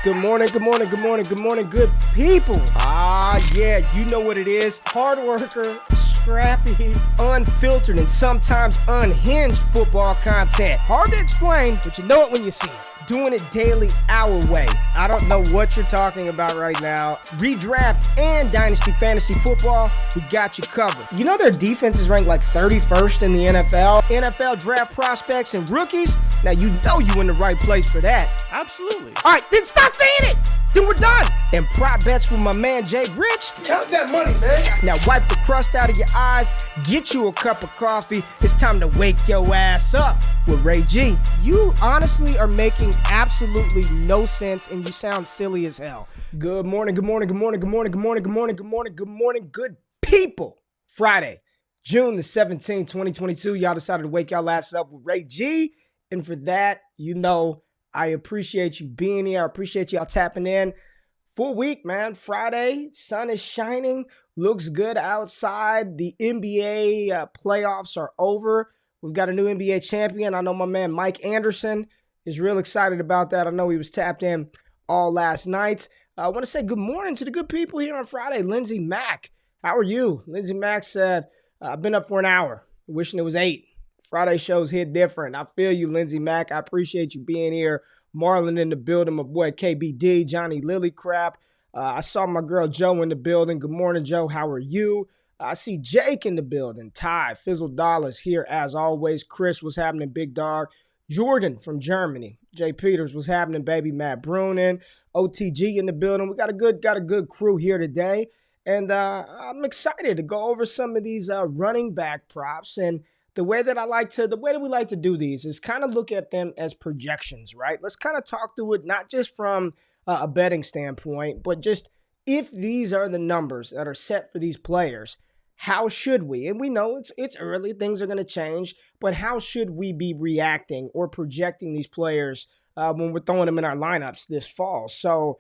Good morning, good morning, good morning, good morning, good people. Yeah, you know what it is. Hard worker, scrappy, unfiltered, and sometimes unhinged football content. Hard to explain, but you know it when you see it. Doing it daily our way. I don't know what you're talking about right now. Redraft and Dynasty Fantasy Football, we got you covered. You know their defense is ranked like 31st in the NFL? NFL draft prospects and rookies? Now you know you in the right place for that. Absolutely. All right, then stop saying it. Then we're done. And prop bets with my man Jay Rich. Count that money, man. Now wipe the crust out of your eyes, get you a cup of coffee. It's time to wake your ass up with Ray G. You honestly are making absolutely no sense and you sound silly as hell. Good morning, good morning, good morning, good morning, good morning, good morning, good morning, good morning, good people. Friday, June the 17th, 2022. Y'all decided to wake y'all ass up with Ray G. And for that, you know, I appreciate you being here. I appreciate y'all tapping in. Full week, man. Friday, sun is shining. Looks good outside. The NBA playoffs are over. We've got a new NBA champion. I know my man Mike Anderson is real excited about that. I know he was tapped in all last night. I want to say good morning to the good people here on Friday. Lindsey Mack, how are you? Lindsey Mack said, I've been up for an hour. Wishing it was 8. Friday shows hit different. I feel you, Lindsey Mack. I appreciate you being here. Marlon in the building, my boy KBD, Johnny Lillycrap. I saw my girl Joe in the building. Good morning, Joe. How are you? I see Jake in the building. Ty, Fizzle Dollars here as always. Chris, what's happening, big dog? Jordan from Germany. Jay Peters, what's happening, baby? Matt Brunin. OTG in the building. We got a good crew here today. And I'm excited to go over some of these running back props. And the way that we like to do these is kind of look at them as projections, right? Let's kind of talk through it, not just from a betting standpoint, but just if these are the numbers that are set for these players, how should we? And we know it's early, things are going to change, but how should we be reacting or projecting these players when we're throwing them in our lineups this fall? So,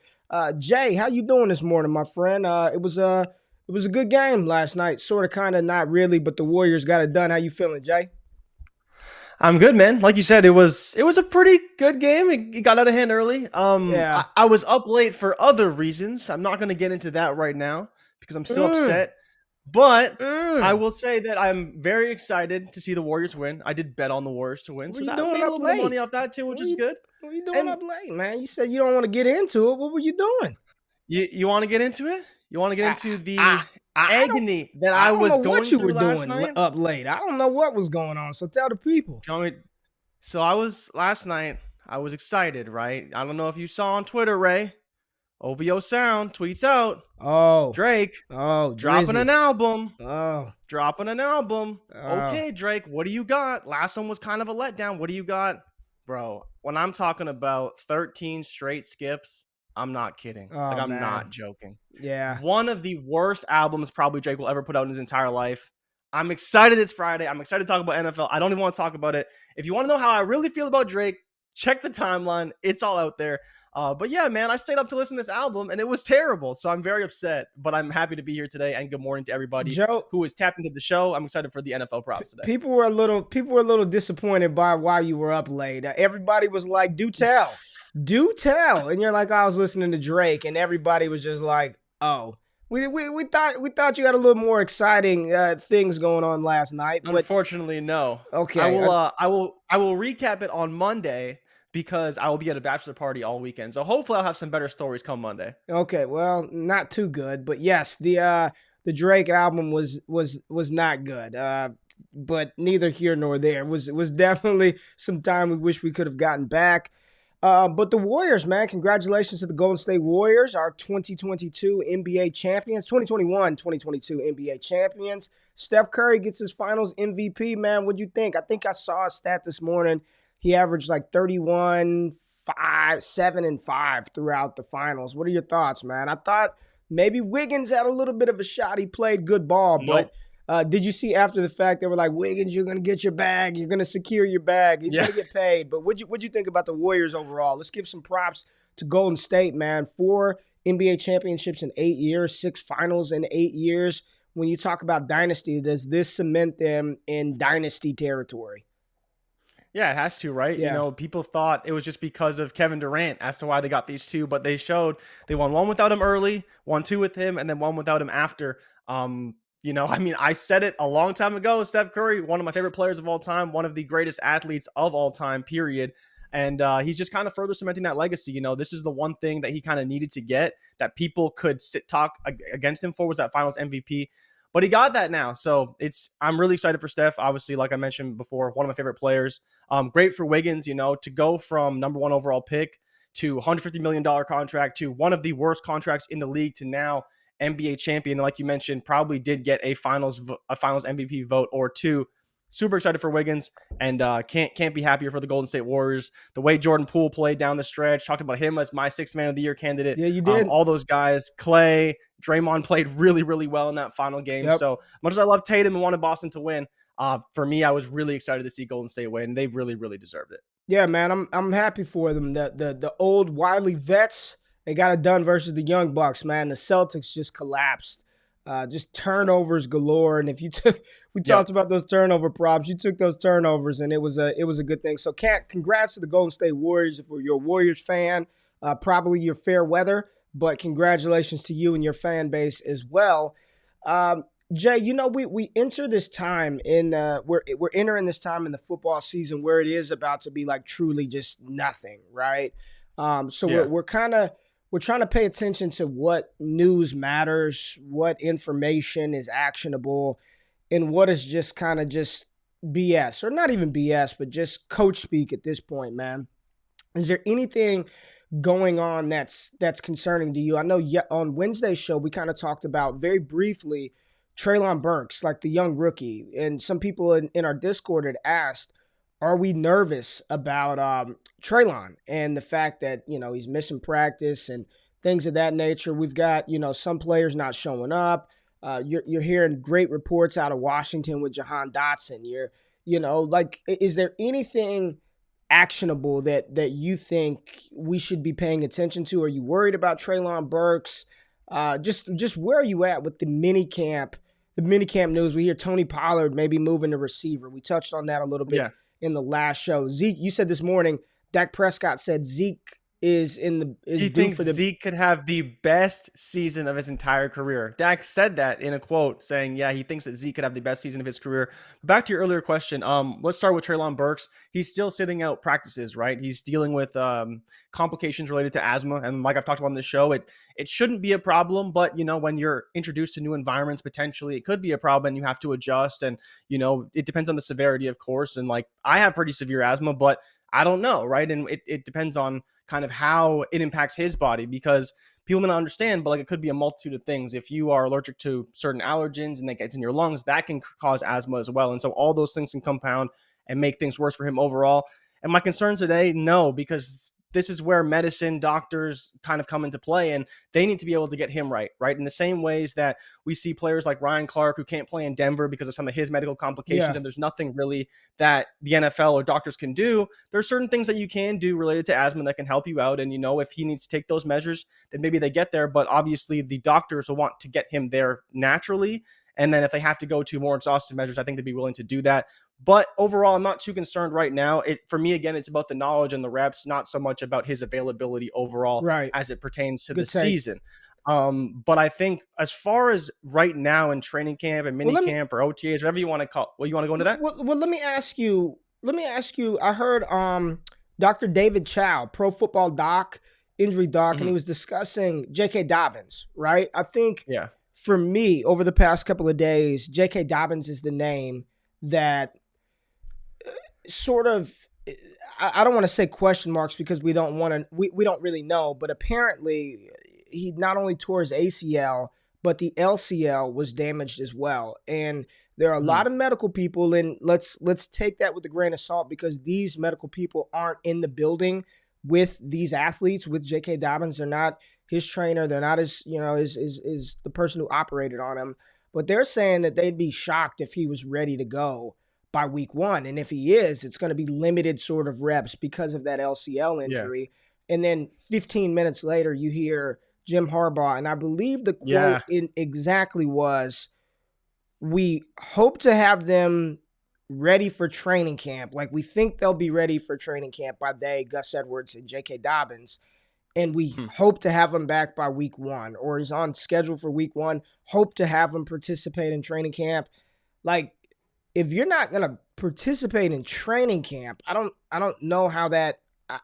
Jay, how you doing this morning, my friend? It was a good game last night. Sort of, kind of, not really, but the Warriors got it done. How you feeling, Jay? I'm good, man. Like you said, it was a pretty good game. It got out of hand early. Yeah. I was up late for other reasons. I'm not going to get into that right now because I'm still upset. But I will say that I'm very excited to see the Warriors win. I did bet on the Warriors to win, so that made a little bit of money off that too, which is good. What were you doing up late, man? You said you don't want to get into it. What were you doing? You want to get into it? You want to get into the agony that I was going through last night? Up late. I don't know what was going on, so tell the people. So last night, I was excited, right? I don't know if you saw on Twitter, Ray. OVO Sound tweets out. Oh. Drake. Oh, dropping an album. Oh. Dropping an album. Oh. Okay, Drake, what do you got? Last one was kind of a letdown. What do you got? Bro, when I'm talking about 13 straight skips, I'm not kidding. I'm not joking. Yeah. One of the worst albums probably Drake will ever put out in his entire life. I'm excited it's Friday. I'm excited to talk about NFL. I don't even want to talk about it. If you want to know how I really feel about Drake, check the timeline. It's all out there. But yeah, man, I stayed up to listen to this album and it was terrible. So I'm very upset, but I'm happy to be here today. And good morning to everybody who is tapped into the show. I'm excited for the NFL props today. People were a little disappointed by why you were up late. Everybody was like, do tell. And you're like, I was listening to Drake, and everybody was just like, oh, we thought you had a little more exciting things going on last night. But unfortunately, no. Okay. I will recap it on Monday because I will be at a bachelor party all weekend. So hopefully I'll have some better stories come Monday. Okay, well, not too good, but yes, the Drake album was not good. But neither here nor there. It was definitely some time we wish we could have gotten back. But the Warriors, man, congratulations to the Golden State Warriors, our 2022 NBA champions, 2021-2022 NBA champions. Steph Curry gets his finals MVP, man. What'd you think? I think I saw a stat this morning. He averaged like 31, 5, 7, and 5 throughout the finals. What are your thoughts, man? I thought maybe Wiggins had a little bit of a shot. He played good ball, but did you see after the fact they were like, Wiggins, you're going to get your bag. You're going to secure your bag. He's going to get paid. But what'd you think about the Warriors overall? Let's give some props to Golden State, man. 4 NBA championships in 8 years, 6 finals in 8 years. When you talk about dynasty, does this cement them in dynasty territory? Yeah, it has to, right? Yeah. People thought it was just because of Kevin Durant as to why they got these two, but they showed they won one without him early, won two with him, and then one without him after. I mean, I said it a long time ago. Steph Curry, one of my favorite players of all time, one of the greatest athletes of all time, period. And he's just kind of further cementing that legacy. This is the one thing that he kind of needed to get that people could talk against him for was that Finals MVP. But he got that now. So I'm really excited for Steph. Obviously, like I mentioned before, one of my favorite players. Great for Wiggins, to go from number one overall pick to $150 million contract to one of the worst contracts in the league to now NBA champion. And like you mentioned, probably did get a finals MVP vote or two. Super excited for Wiggins, and can't be happier for the Golden State Warriors. The way Jordan Poole played down the stretch, talked about him as my sixth man of the year candidate. Yeah, you did. All those guys, Clay, Draymond played really, really well in that final game. Yep. So much as I love Tatum and wanted Boston to win, for me, I was really excited to see Golden State win. They really, really deserved it. Yeah, man, I'm happy for them. The old wily vets, they got it done versus the young Bucks, man. The Celtics just collapsed. Just turnovers galore. And if you talked about those turnover props, you took those turnovers, and it was a good thing. So, congrats to the Golden State Warriors. If you're a Warriors fan, probably you're fair weather, but congratulations to you and your fan base as well. Jay, we enter this time in we're entering this time in the football season where it is about to be like truly just nothing, right? We're trying to pay attention to what news matters, what information is actionable, and what is just kind of just BS, or not even BS, but just coach speak at this point, man. Is there anything going on that's concerning to you? I know on Wednesday's show, we kind of talked about very briefly Treylon Burks, like the young rookie. And some people in our Discord had asked, are we nervous about Treylon and the fact that, he's missing practice and things of that nature? We've got, some players not showing up. You're hearing great reports out of Washington with Jahan Dotson. Is there anything actionable that you think we should be paying attention to? Are you worried about Treylon Burks? Just where are you at with the minicamp news? We hear Tony Pollard maybe moving to receiver. We touched on that a little bit in the last show. Zeke, you said this morning, Dak Prescott said Zeke he thinks Zeke could have the best season of his entire career. Dak said that in a quote saying, he thinks that Zeke could have the best season of his career. Back to your earlier question. Let's start with Treylon Burks. He's still sitting out practices, right? He's dealing with complications related to asthma. And like I've talked about on this show, it shouldn't be a problem, but when you're introduced to new environments, potentially it could be a problem and you have to adjust. And, it depends on the severity, of course. And like, I have pretty severe asthma, but I don't know, right? And it depends on kind of how it impacts his body, because people may not understand, but like it could be a multitude of things. If you are allergic to certain allergens and that gets in your lungs, that can cause asthma as well. And so all those things can compound and make things worse for him overall. And my concern today, no, because this is where medicine, doctors kind of come into play, and they need to be able to get him right? In the same ways that we see players like Ryan Clark who can't play in Denver because of some of his medical complications, and there's nothing really that the NFL or doctors can do. There's certain things that you can do related to asthma that can help you out. And, if he needs to take those measures, then maybe they get there. But obviously the doctors will want to get him there naturally. And then if they have to go to more exhaustive measures, I think they'd be willing to do that. But overall, I'm not too concerned right now. For me, again, it's about the knowledge and the reps, not so much about his availability overall as it pertains to the season. But I think as far as right now in training camp and mini camp or OTAs, whatever you want to call, you want to go into that? Well, let me ask you. I heard Dr. David Chow, Pro Football Doc, injury doc, and he was discussing J.K. Dobbins, right? I think for me, over the past couple of days, J.K. Dobbins is the name that sort of, I don't want to say question marks because we don't really know, but apparently he not only tore his ACL, but the LCL was damaged as well. And there are a lot of medical people, and let's take that with a grain of salt, because these medical people aren't in the building with these athletes, with J.K. Dobbins. They're not his trainer. They're not his the person who operated on him. But they're saying that they'd be shocked if he was ready to go by week one. And if he is, it's going to be limited sort of reps because of that LCL injury. And then 15 minutes later, you hear Jim Harbaugh, and I believe the quote exactly was, we hope to have them ready for training camp. Like, we think they'll be ready for training camp by Gus Edwards and J.K. Dobbins, and we hope to have him back by week 1, or is on schedule for week 1, hope to have him participate in training camp. Like, if you're not going to participate in training camp, I don't know how that,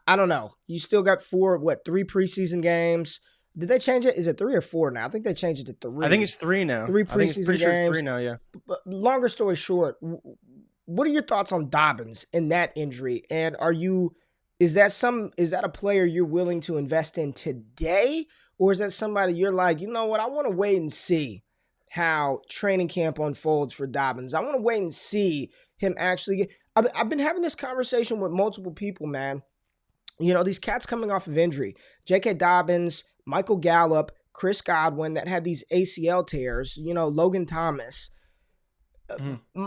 I don't know. You still got 3 preseason games. Did they change it? Is it 3 or 4 now? I think they changed it to 3. I think it's 3 now. 3 preseason games. Sure it's 3 now, yeah. But longer story short, what are your thoughts on Dobbins and that injury? And is that a player you're willing to invest in today? Or is that somebody you're like, you know what, I want to wait and see how training camp unfolds for Dobbins. I want to wait and see him actually I've been having this conversation with multiple people, man. You know, these cats coming off of injury. J.K. Dobbins, Michael Gallup, Chris Godwin that had these ACL tears, Logan Thomas.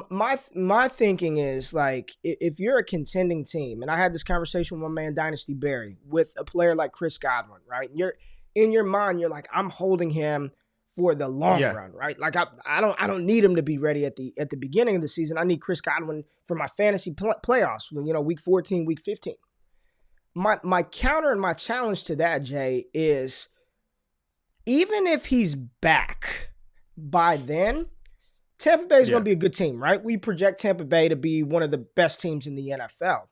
My thinking is, like, if you're a contending team, and I had this conversation with my man Dynasty Barry with a player like Chris Godwin, right? And you're in your mind, you're like, I'm holding him for the long run, right? Like, I don't need him to be ready at the beginning of the season. I need Chris Godwin for my fantasy playoffs, week 14, week 15. My counter and my challenge to that, Jay, is even if he's back by then, Tampa Bay is going to be a good team, right? We project Tampa Bay to be one of the best teams in the NFL.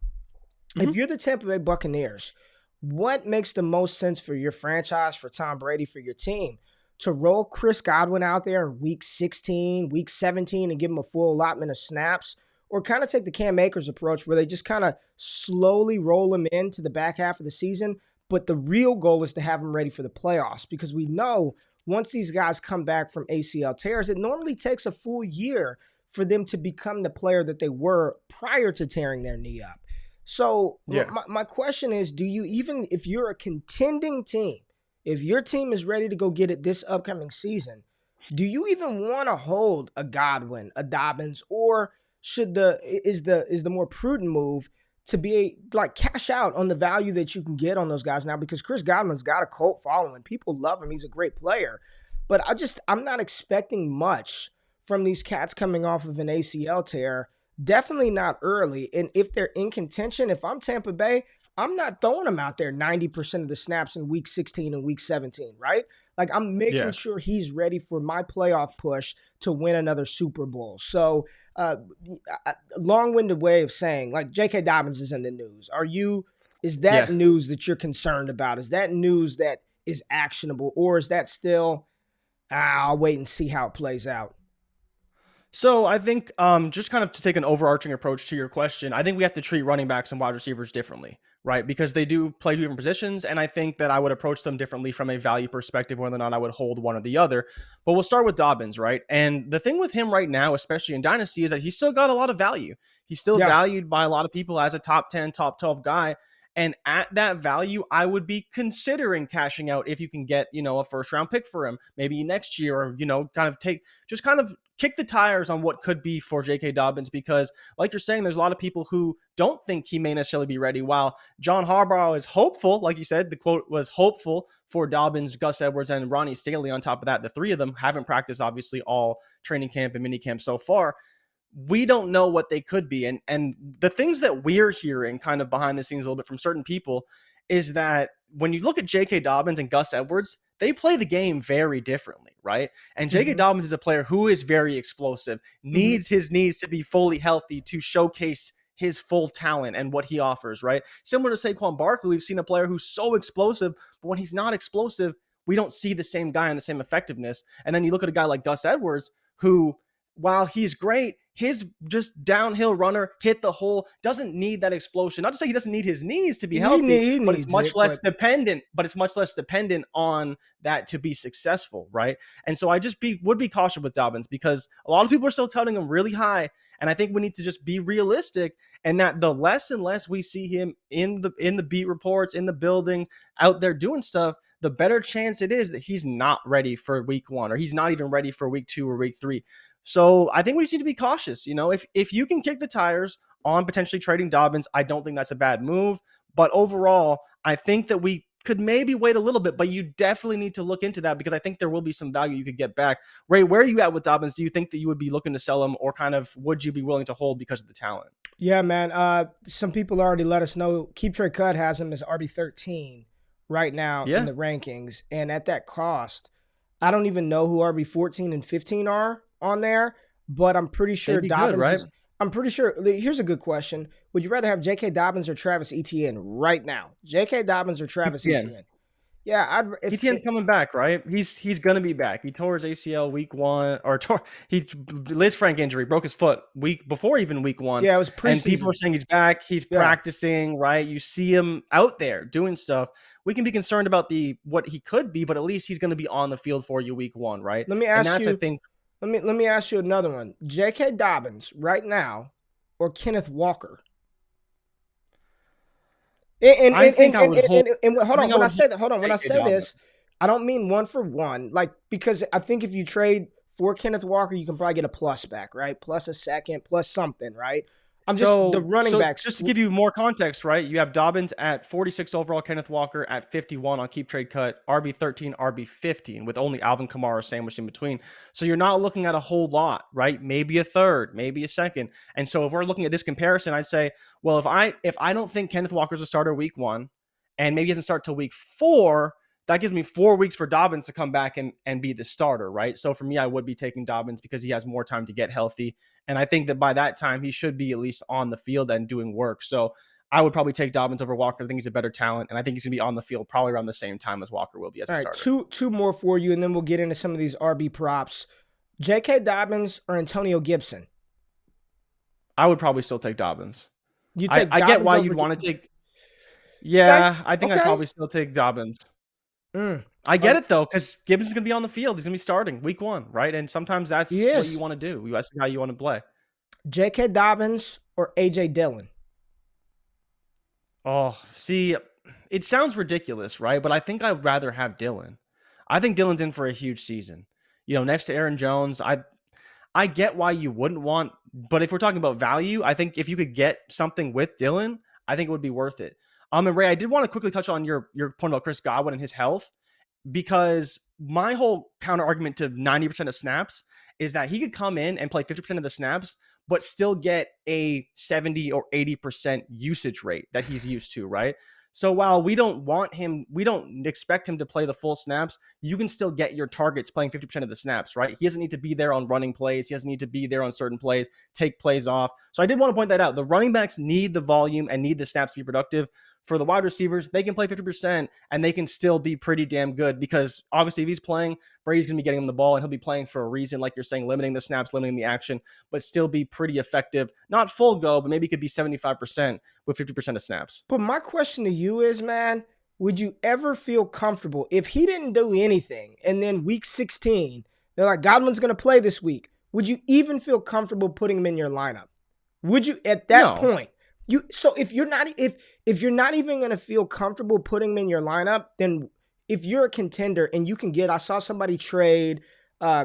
If you're the Tampa Bay Buccaneers, what makes the most sense for your franchise, for Tom Brady, for your team? To roll Chris Godwin out there in week 16, week 17, and give him a full allotment of snaps? Or kind of take the Cam Akers approach where they just kind of slowly roll him into the back half of the season, but the real goal is to have him ready for the playoffs, because we know once these guys come back from ACL tears, it normally takes a full year for them to become the player that they were prior to tearing their knee up. So my question is, do you even, if you're a contending team, if your team is ready to go get it this upcoming season, do you even want to hold a Godwin, a Dobbins, or is the more prudent move to be like cash out on the value that you can get on those guys now? Because Chris Godwin's got a cult following. People love him. He's a great player. But I'm not expecting much from these cats coming off of an ACL tear. Definitely not early. And if they're in contention, if I'm Tampa Bay, I'm not throwing them out there 90% of the snaps in week 16 and week 17, right? Like, I'm making sure he's ready for my playoff push to win another Super Bowl. So, long-winded way of saying, like, J.K. Dobbins is in the news. Is that news that you're concerned about? Is that news that is actionable? Or is that still, I'll wait and see how it plays out? So I think just kind of to take an overarching approach to your question, I think we have to treat running backs and wide receivers differently, right? Because they do play different positions, and I think that I would approach them differently from a value perspective, whether or not I would hold one or the other. But we'll start with Dobbins, right? And the thing with him right now, especially in Dynasty, is that he's still got a lot of value. He's still valued by a lot of people as a top 10, top 12 guy. And at that value, I would be considering cashing out if you can get, a first round pick for him, maybe next year, or, kind of kick the tires on what could be for J.K. Dobbins, because like you're saying, there's a lot of people who don't think he may necessarily be ready, while John Harbaugh is hopeful. Like you said, the quote was hopeful for Dobbins, Gus Edwards, and Ronnie Stanley. On top of that, the three of them haven't practiced, obviously, all training camp and mini camp so far. We don't know what they could be. And the things that we're hearing kind of behind the scenes a little bit from certain people is that when you look at J.K. Dobbins and Gus Edwards, they play the game very differently, right? And J.K. Dobbins is a player who is very explosive, needs his knees to be fully healthy to showcase his full talent and what he offers, right? Similar to Saquon Barkley, we've seen a player who's so explosive, but when he's not explosive, we don't see the same guy and the same effectiveness. And then you look at a guy like Gus Edwards, who, while he's great, his just downhill runner, hit the hole, doesn't need that explosion. Not to say he doesn't need his knees to be healthy, but it's much less dependent. But it's much less dependent on that to be successful, right? And so I just would be cautious with Dobbins, because a lot of people are still touting him really high, and I think we need to just be realistic. And that the less and less we see him in the beat reports, in the buildings, out there doing stuff, the better chance it is that he's not ready for week 1, or he's not even ready for week 2 or week 3. So I think we just need to be cautious. If you can kick the tires on potentially trading Dobbins, I don't think that's a bad move. But overall, I think that we could maybe wait a little bit, but you definitely need to look into that because I think there will be some value you could get back. Ray, where are you at with Dobbins? Do you think that you would be looking to sell him, or kind of would you be willing to hold because of the talent? Yeah, man. Some people already let us know. Keep Trade Cut has him as RB13 right now in the rankings. And at that cost, I don't even know who RB14 and 15 are on there, but I'm pretty sure Dobbins good, right? is, I'm pretty sure. Here's a good question. Would you rather have J.K. Dobbins or Travis Etienne right now? J.K. Dobbins or Travis Etienne? Yeah, Etienne's coming back, right? He's gonna be back. He tore his ACL week 1, or he Liz Frank injury, broke his foot week 1. Yeah, it was preseason. And people are saying he's back. He's practicing, right? You see him out there doing stuff. We can be concerned about what he could be, but at least he's going to be on the field for you week 1, right? Let me ask you. Let me ask you another one. J.K. Dobbins right now, or Kenneth Walker? When I say this, I don't mean one for one. Like, because I think if you trade for Kenneth Walker, you can probably get a plus back, right? Plus a second, plus something, right? The running backs. Just to give you more context, right? You have Dobbins at 46 overall, Kenneth Walker at 51 on Keep Trade Cut, RB13, RB15, with only Alvin Kamara sandwiched in between. So you're not looking at a whole lot, right? Maybe a third, maybe a second. And so if we're looking at this comparison, I'd say, well, if I don't think Kenneth Walker's a starter week 1, and maybe he doesn't start till week 4, that gives me 4 weeks for Dobbins to come back and be the starter, right? So for me, I would be taking Dobbins because he has more time to get healthy. And I think that by that time, he should be at least on the field and doing work. So I would probably take Dobbins over Walker. I think he's a better talent, and I think he's going to be on the field probably around the same time as Walker will be as a starter. All right, two more for you, and then we'll get into some of these RB props. J.K. Dobbins or Antonio Gibson? I would probably still take Dobbins. I get why you'd want to take. Yeah, okay. I think I'd probably still take Dobbins. I get it, though, because Gibson's going to be on the field. He's going to be starting week 1, right? And sometimes that's what you want to do. That's how you want to play. J.K. Dobbins or A.J. Dillon? Oh, see, it sounds ridiculous, right? But I think I'd rather have Dillon. I think Dillon's in for a huge season. Next to Aaron Jones, I get why you wouldn't want, but if we're talking about value, I think if you could get something with Dillon, I think it would be worth it. And Ray, I did want to quickly touch on your point about Chris Godwin and his health, because my whole counter argument to 90% of snaps is that he could come in and play 50% of the snaps, but still get a 70 or 80% usage rate that he's used to, right? So while we don't expect him to play the full snaps, you can still get your targets playing 50% of the snaps, right? He doesn't need to be there on running plays. He doesn't need to be there on certain plays, take plays off. So I did want to point that out. The running backs need the volume and need the snaps to be productive. For the wide receivers, they can play 50% and they can still be pretty damn good, because obviously if he's playing, Brady's going to be getting him the ball and he'll be playing for a reason, like you're saying, limiting the snaps, limiting the action, but still be pretty effective. Not full go, but maybe it could be 75% with 50% of snaps. But my question to you is, man, would you ever feel comfortable if he didn't do anything and then week 16, they're like, Godwin's going to play this week? Would you even feel comfortable putting him in your lineup? Would you at that point? So if you're not even going to feel comfortable putting him in your lineup, then if you're a contender and you can I saw somebody trade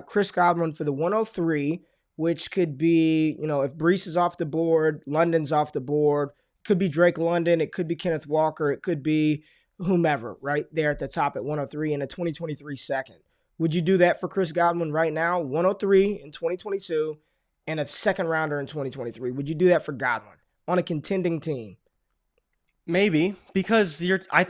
Chris Godwin for the 103, which could be, if Breece is off the board, London's off the board, it could be Drake London, it could be Kenneth Walker, it could be whomever right there at the top at 103 and a 2023 second. Would you do that for Chris Godwin right now? 103 in 2022 and a second rounder in 2023. Would you do that for Godwin on a contending team? Maybe, because I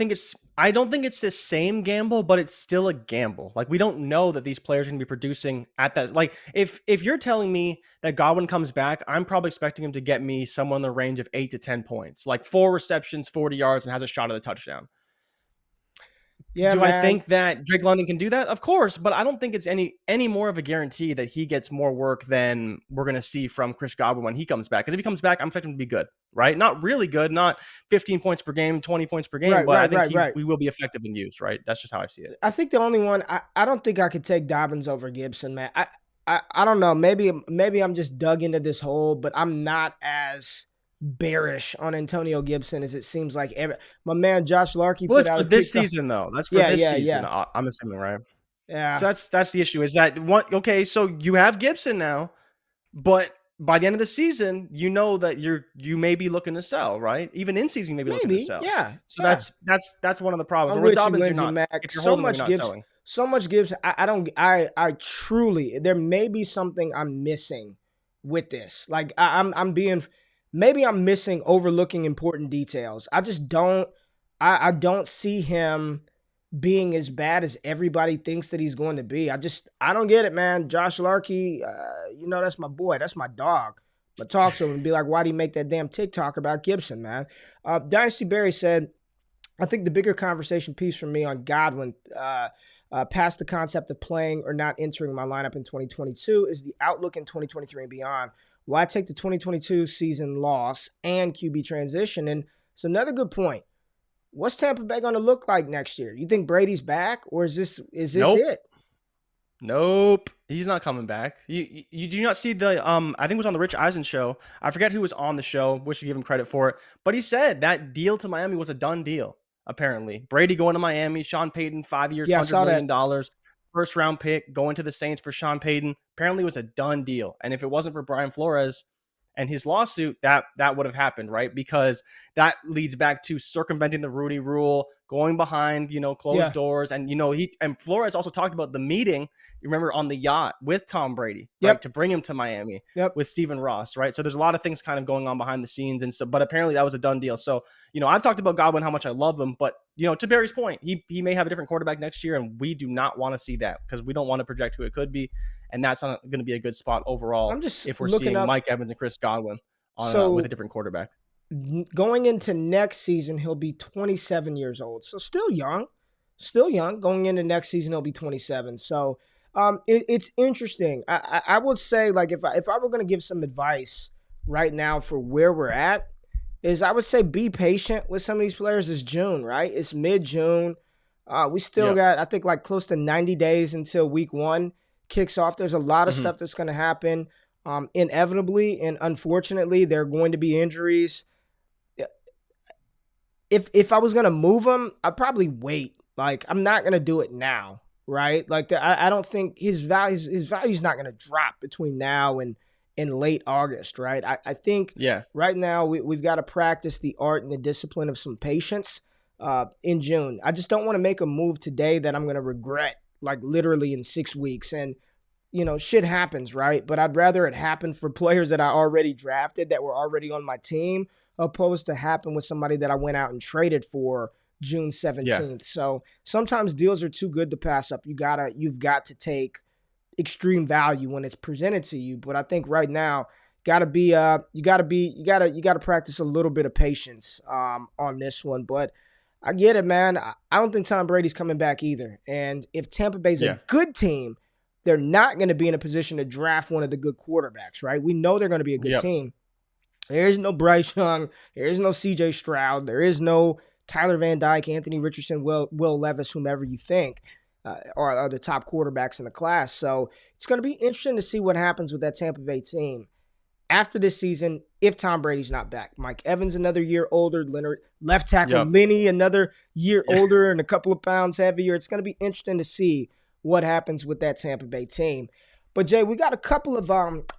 don't think it's the same gamble, but it's still a gamble. Like, we don't know that these players are going to be producing at that. Like, if you're telling me that Godwin comes back, I'm probably expecting him to get me somewhere in the range of 8 to 10 points, like 4 receptions, 40 yards, and has a shot at the touchdown. Yeah, I think that Drake London can do that? Of course, but I don't think it's any more of a guarantee that he gets more work than we're going to see from Chris Godwin when he comes back. Because if he comes back, I'm expecting him to be good, right? Not really good, not 15 points per game, 20 points per game, but I think we will be effective in use, right? That's just how I see it. I think the only one, I don't think I could take Dobbins over Gibson, man. I don't know. Maybe I'm just dug into this hole, but I'm not as bearish on Antonio Gibson as it seems like my man Josh Larkey put out for this season, though. That's for this season. Yeah. I'm assuming, right? Yeah. So that's the issue. Is that one? Okay, so you have Gibson now, but by the end of the season, you know that you may be looking to sell, right? Even in season, you may be looking to Maybe, sell. yeah, So yeah. that's one of the problems. I'm Or with with you, Dobbins, you're Lindsey not. Mack. If you're holding him, you're not selling. So much Gibson. I don't. I truly. There may be something I'm missing with this. Like I'm being. Maybe I'm missing, overlooking important details. I just don't. I don't see him being as bad as everybody thinks that he's going to be. I don't get it, man. Josh Larkey, that's my boy. That's my dog. But talk to him and be like, why'd he make that damn TikTok about Gibson, man? Dynasty Barry said, I think the bigger conversation piece for me on Godwin, past the concept of playing or not entering my lineup in 2022, is the outlook in 2023 and beyond. Why take the 2022 season loss and QB transition? And it's another good point. What's Tampa Bay going to look like next year? You think Brady's back, or is this Nope. it? Nope, he's not coming back. You do not see the I think it was on the Rich Eisen show. I forget who was on the show. Wish to give him credit for it, but he said that deal to Miami was a done deal. Apparently, Brady going to Miami, Sean Payton, 5 years, $100 million, first round pick, going to the Saints for Sean Payton. Apparently, it was a done deal. And if it wasn't for Brian Flores and his lawsuit, that would have happened, right? Because that leads back to circumventing the Rudy rule, going behind, closed doors. And, and Flores also talked about the meeting, you remember, on the yacht with Tom Brady, right? To bring him to Miami with Stephen Ross, right? So there's a lot of things kind of going on behind the scenes. And so, but apparently that was a done deal. So, I've talked about Godwin, how much I love him, but, to Barry's point, he may have a different quarterback next year, and we do not want to see that because we don't want to project who it could be. And that's not going to be a good spot overall if we're seeing Mike Evans and Chris Godwin with a different quarterback. Going into next season, he'll be 27 years old. So still young. Going into next season, he'll be 27. So it's interesting. I would say, like, if I were going to give some advice right now for where we're at, is I would say be patient with some of these players. It's June, right? It's mid-June. We still got, I think, like close to 90 days until week 1 kicks off. There's a lot of stuff that's going to happen. Inevitably and unfortunately, there are going to be injuries. If I was going to move him, I'd probably wait. Like, I'm not going to do it now, right? Like, I don't think his value's not going to drop between now and in late August, right? I think right now we've got to practice the art and the discipline of some patience in June. I just don't want to make a move today that I'm going to regret, like, literally in 6 weeks. And, shit happens, right? But I'd rather it happen for players that I already drafted, that were already on my team, opposed to happen with somebody that I went out and traded for June 17th. Yeah. So sometimes deals are too good to pass up. You've got to take extreme value when it's presented to you. But I think right now, you gotta practice a little bit of patience on this one. But I get it, man. I don't think Tom Brady's coming back either. And if Tampa Bay's a good team, they're not going to be in a position to draft one of the good quarterbacks, right? We know they're going to be a good team. There is no Bryce Young. There is no CJ Stroud. There is no Tyler Van Dyke, Anthony Richardson, Will Levis, whomever you think are the top quarterbacks in the class. So it's going to be interesting to see what happens with that Tampa Bay team after this season if Tom Brady's not back. Mike Evans another year older. Leonard, left tackle Lenny another year older and a couple of pounds heavier. It's going to be interesting to see what happens with that Tampa Bay team. But, Jay, we got a couple of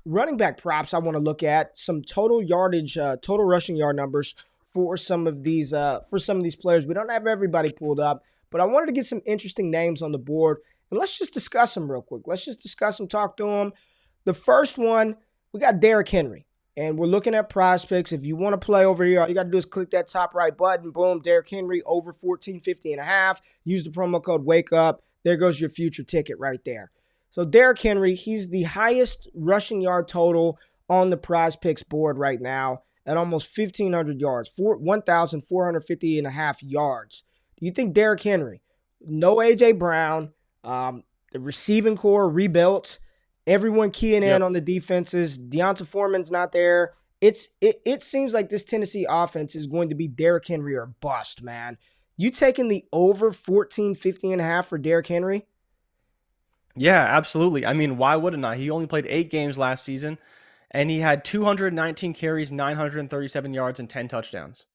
running back props I want to look at, some total yardage, total rushing yard numbers for some of these players. We don't have everybody pulled up, but I wanted to get some interesting names on the board, and let's just discuss them real quick. Let's just discuss them, talk to them. The first one, we got Derrick Henry, and we're looking at Prizepicks. If you want to play over here, all you got to do is click that top right button. Boom, Derrick Henry over 14.50.5. Use the promo code WAKEUP. There goes your future ticket right there. So Derrick Henry, he's the highest rushing yard total on the Prizepicks board right now at almost 1,500 yards, 1,450.5 yards. Do you think Derrick Henry, no A.J. Brown, the receiving core rebuilt, everyone keying in on the defenses, Deonta Foreman's not there. It seems like this Tennessee offense is going to be Derrick Henry or bust, man. You taking the over 14.50.5 for Derrick Henry? Yeah, absolutely. I mean, why wouldn't I? He only played 8 games last season, and he had 219 carries, 937 yards, and 10 touchdowns.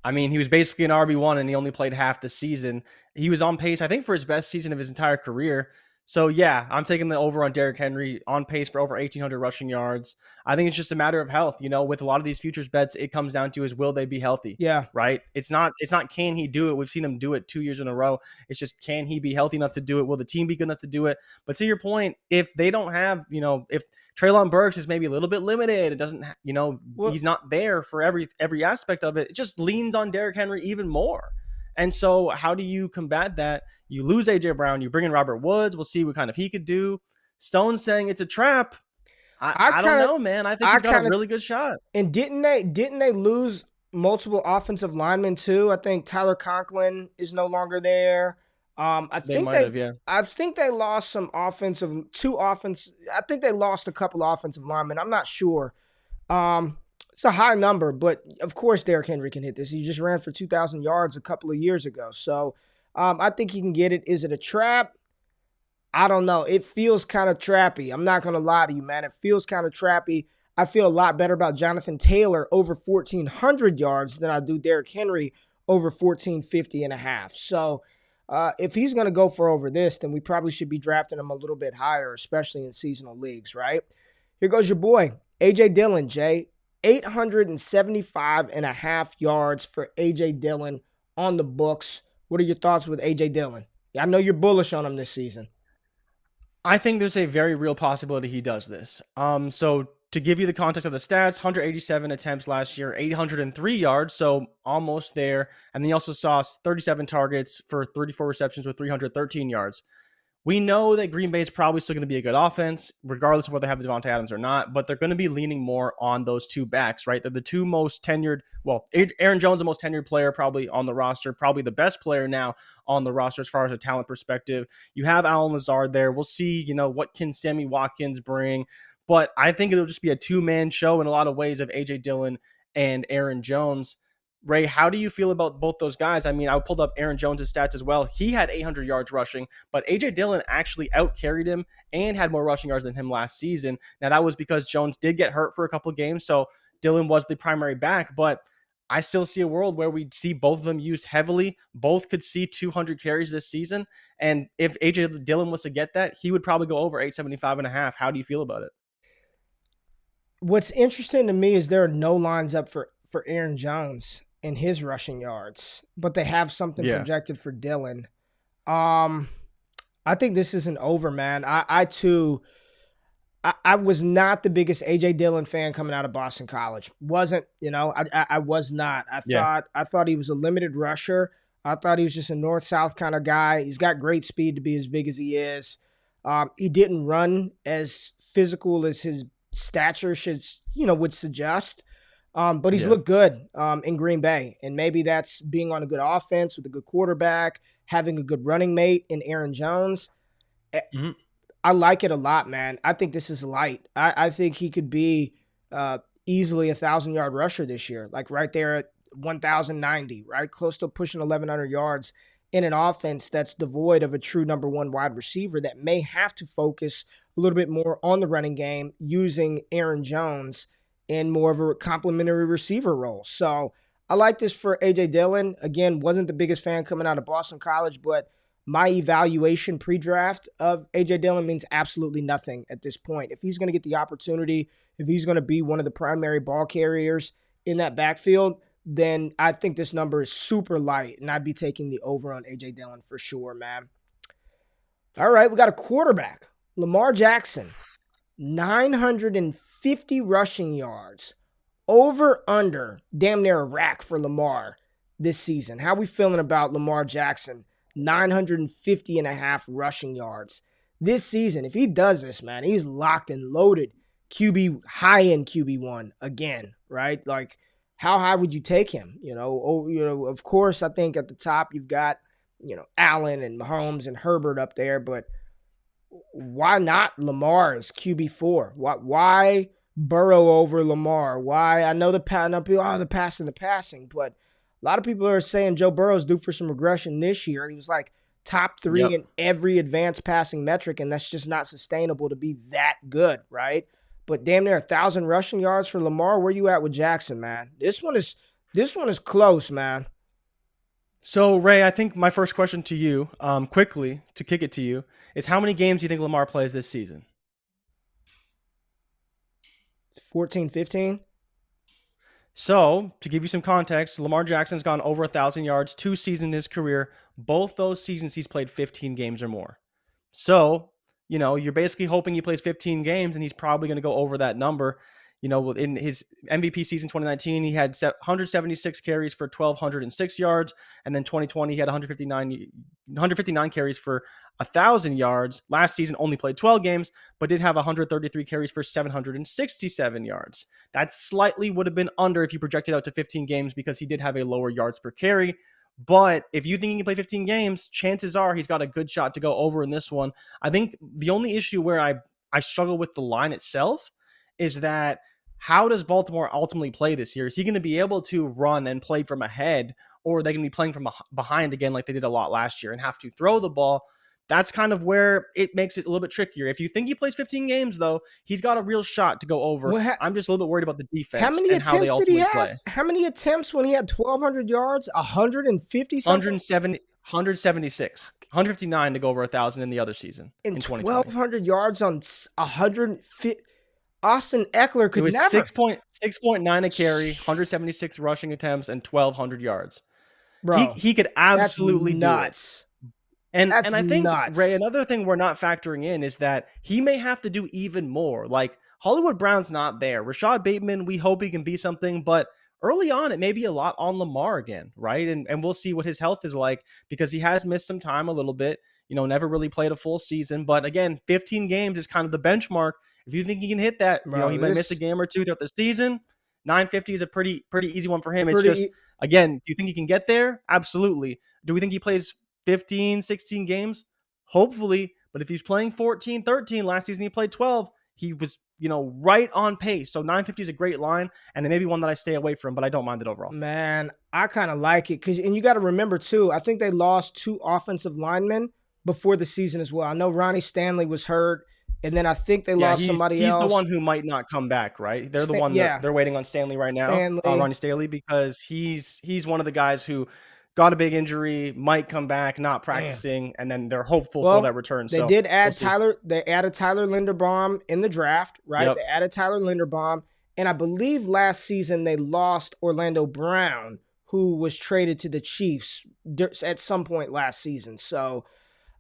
I mean, he was basically an RB1, and he only played half the season. He was on pace, I think, for his best season of his entire career. So yeah, I'm taking the over on Derrick Henry, on pace for over 1,800 rushing yards. I think it's just a matter of health. With a lot of these futures bets, it comes down to is will they be healthy? Yeah. Right? It's not can he do it? We've seen him do it 2 years in a row. It's just can he be healthy enough to do it? Will the team be good enough to do it? But to your point, if they don't have, if Treylon Burks is maybe a little bit limited, it doesn't, Well, he's not there for every aspect of it. It just leans on Derrick Henry even more. And so how do you combat that? You lose AJ Brown, you bring in Robert Woods. We'll see what kind of he could do. Stone's saying it's a trap. I don't know, man. I think he's got a really good shot. And didn't they lose multiple offensive linemen too? I think Tyler Conklin is no longer there. I think they lost I think they lost a couple offensive linemen. I'm not sure. It's a high number, but of course Derrick Henry can hit this. He just ran for 2,000 yards a couple of years ago. So I think he can get it. Is it a trap? I don't know. It feels kind of trappy. I'm not going to lie to you, man. It feels kind of trappy. I feel a lot better about Jonathan Taylor over 1,400 yards than I do Derrick Henry over 1,450 and a half. So if he's going to go for over this, then we probably should be drafting him a little bit higher, especially in seasonal leagues, right? Here goes your boy, A.J. Dillon, Jay. 875 and a half yards for A.J. Dillon on the books. What are your thoughts with A.J. Dillon? I know you're bullish on him this season. I think there's a very real possibility he does this. So to give you the context of the stats, 187 attempts last year, 803 yards, so almost there. And then he also saw 37 targets for 34 receptions with 313 yards. We know that Green Bay is probably still going to be a good offense, regardless of whether they have Devontae Adams or not, but they're going to be leaning more on those two backs, right? They're the two most tenured. Well, Aaron Jones, the most tenured player probably on the roster, probably the best player now on the roster as far as a talent perspective. You have Allen Lazard there. We'll see, what can Sammy Watkins bring, but I think it'll just be a two-man show in a lot of ways of A.J. Dillon and Aaron Jones. Ray, how do you feel about both those guys? I mean, I pulled up Aaron Jones' stats as well. He had 800 yards rushing, but A.J. Dillon actually out-carried him and had more rushing yards than him last season. Now, that was because Jones did get hurt for a couple of games, so Dillon was the primary back, but I still see a world where we see both of them used heavily. Both could see 200 carries this season, and if A.J. Dillon was to get that, he would probably go over 875 and a half. How do you feel about it? What's interesting to me is there are no lines up for Aaron Jones in his rushing yards, but they have something projected for Dillon. I think this is an over, man. I was not the biggest A.J. Dillon fan coming out of Boston College. Wasn't, I was not. I thought he was a limited rusher. I thought he was just a north-south kind of guy. He's got great speed to be as big as he is. He didn't run as physical as his stature would suggest. But he's looked good in Green Bay. And maybe that's being on a good offense with a good quarterback, having a good running mate in Aaron Jones. Mm-hmm. I like it a lot, man. I think this is light. I think he could be easily 1,000-yard rusher this year, like right there at 1,090, right? Close to pushing 1,100 yards in an offense that's devoid of a true number one wide receiver that may have to focus a little bit more on the running game using Aaron Jones in more of a complementary receiver role. So I like this for A.J. Dillon. Again, wasn't the biggest fan coming out of Boston College, but my evaluation pre-draft of A.J. Dillon means absolutely nothing at this point. If he's going to get the opportunity, if he's going to be one of the primary ball carriers in that backfield, then I think this number is super light, and I'd be taking the over on A.J. Dillon for sure, man. All right, we got a quarterback, Lamar Jackson, 950 rushing yards, over under, damn near a rack for Lamar this season. How we feeling about Lamar Jackson? 950 and a half rushing yards this season. If he does this, man, he's locked and loaded high-end QB1 again, right? Like, how high would you take him? Of course, I think at the top you've got, Allen and Mahomes and Herbert up there, but why not Lamar as QB4? Why Burrow over Lamar? Why? I know the passing, but a lot of people are saying Joe Burrow's due for some regression this year. He was like top 3 in every advanced passing metric, and that's just not sustainable to be that good, right? But damn near 1,000 rushing yards for Lamar. Where you at with Jackson, man? This one is close, man. So, Ray, I think my first question to you, quickly to kick it to you, is how many games do you think Lamar plays this season? 14, 15. So, to give you some context, Lamar Jackson's gone over 1,000 yards 2 seasons in his career. Both those seasons, he's played 15 games or more. So, you're basically hoping he plays 15 games, and he's probably going to go over that number. In his MVP season 2019, he had 176 carries for 1,206 yards. And then 2020, he had 159 carries for 1,000 yards. Last season, only played 12 games, but did have 133 carries for 767 yards. That slightly would have been under if you projected out to 15 games because he did have a lower yards per carry. But if you think he can play 15 games, chances are he's got a good shot to go over in this one. I think the only issue where I struggle with the line itself is that how does Baltimore ultimately play this year? Is he going to be able to run and play from ahead, or are they going to be playing from behind again like they did a lot last year and have to throw the ball? That's kind of where it makes it a little bit trickier. If you think he plays 15 games, though, he's got a real shot to go over. I'm just a little bit worried about the defense. How many and how they attempts did he ultimately have? play. How many attempts when he had 1,200 yards? 150 something? 176. 159 to go over 1,000 in the other season. And in 2020. 1,200 yards on 150. Austin Ekeler could It was never. 6.9 a carry, 176 rushing attempts, and 1,200 yards. Bro, He could absolutely that's nuts. do it. And I think, nuts. Ray, another thing we're not factoring in is that he may have to do even more. Like, Hollywood Brown's not there. Rashad Bateman, we hope he can be something, but early on, it may be a lot on Lamar again, right? And we'll see what his health is like because he has missed some time a little bit, never really played a full season. But again, 15 games is kind of the benchmark. If you think he can hit that, he might miss a game or two throughout the season. 950 is a pretty easy one for him. It's just, again, do you think he can get there? Absolutely. Do we think he plays 15, 16 games? Hopefully. But if he's playing 14, 13, last season he played 12, he was, right on pace. So 950 is a great line, and it may be one that I stay away from, but I don't mind it overall. Man, I kind of like it. And you got to remember, too, I think they lost 2 offensive linemen before the season as well. I know Ronnie Stanley was hurt. And then I think they lost somebody else. He's the one who might not come back, right? They're the one that they're waiting on Stanley right now, Ronnie Stanley, because he's one of the guys who got a big injury, might come back, not practicing, and then they're hopeful for that return. They did add Tyler. They added Tyler Linderbaum in the draft, right? Yep. They added Tyler Linderbaum, and I believe last season they lost Orlando Brown, who was traded to the Chiefs at some point last season. So,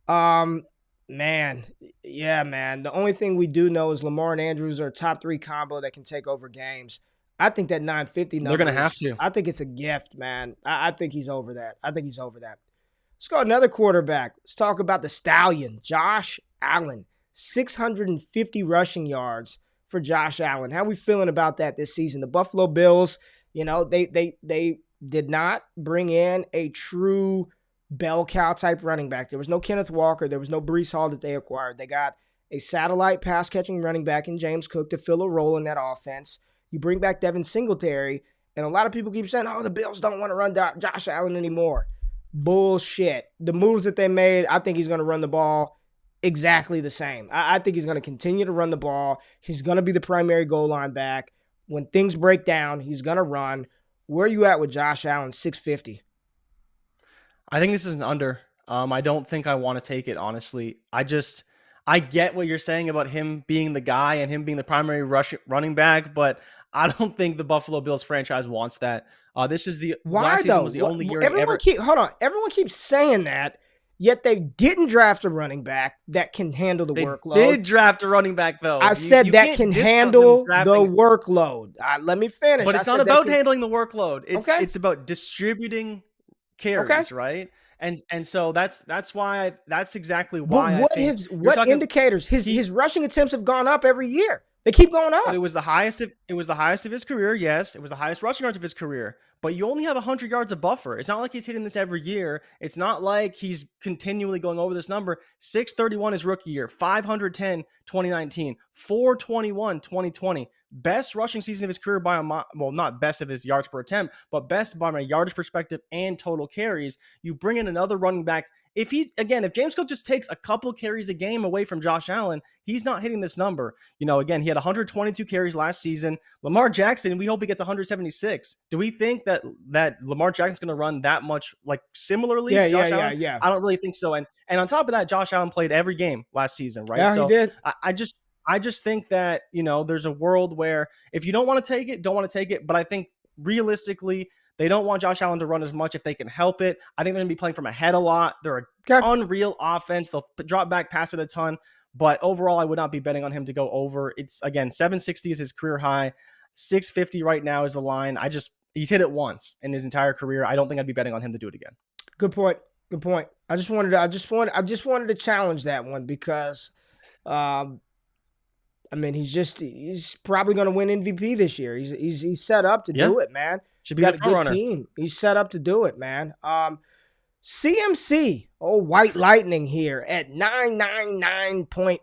man. The only thing we do know is Lamar and Andrews are a top 3 combo that can take over games. I think that 950 number. They're going to have to. I think it's a gift, man. I think he's over that. Let's go another quarterback. Let's talk about the Stallion, Josh Allen. 650 rushing yards for Josh Allen. How are we feeling about that this season? The Buffalo Bills, they did not bring in a true bell cow type running back. There was no Kenneth Walker. There was no Breece Hall that they acquired. They got a satellite pass catching running back in James Cook to fill a role in that offense. You bring back Devin Singletary, and a lot of people keep saying, the Bills don't want to run Josh Allen anymore. Bullshit. The moves that they made, I think he's going to run the ball exactly the same. I think he's going to continue to run the ball. He's going to be the primary goal line back. When things break down, he's going to run. Where are you at with Josh Allen, 650? I think this is an under. I don't think I want to take it, honestly. I get what you're saying about him being the guy and him being the primary running back, but I don't think the Buffalo Bills franchise wants that. This is the last season was the only year everyone keeps saying that, yet they didn't draft a running back that can handle the workload. They did draft a running back, though. I said that can handle the workload. Let me finish. But it's not about handling the workload. It's about distributing carries, right? And so that's exactly why. What indicators? His rushing attempts have gone up every year. They keep going up. It was the highest of his career. Yes, it was the highest rushing yards of his career. But you only have 100 yards of buffer. It's not like he's hitting this every year. It's not like he's continually going over this number. 631 his rookie year, 510 2019, 421 2020, best rushing season of his career by well, not best of his yards per attempt, but best by my yardage perspective and total carries. You bring in another running back. If James Cook just takes a couple carries a game away from Josh Allen, he's not hitting this number. Again, he had 122 carries last season. Lamar Jackson, we hope he gets 176. Do we think that Lamar Jackson's going to run that much, like, similarly to Josh Allen? Yeah. I don't really think so. And on top of that, Josh Allen played every game last season, right? Yeah, so he did. I just think that, there's a world where if you don't want to take it, don't want to take it. But I think realistically, they don't want Josh Allen to run as much if they can help it. I think they're going to be playing from ahead a lot. They're an unreal offense. They'll drop back, pass it a ton. But overall, I would not be betting on him to go over. It's, again, 760 is his career high. 650 right now is the line. He's hit it once in his entire career. I don't think I'd be betting on him to do it again. Good point. I just wanted to challenge that one because, he's probably going to win MVP this year. He's set up to do it, man. Should be a good runner. Team. He's set up to do it, man. CMC, White Lightning here at 999.5.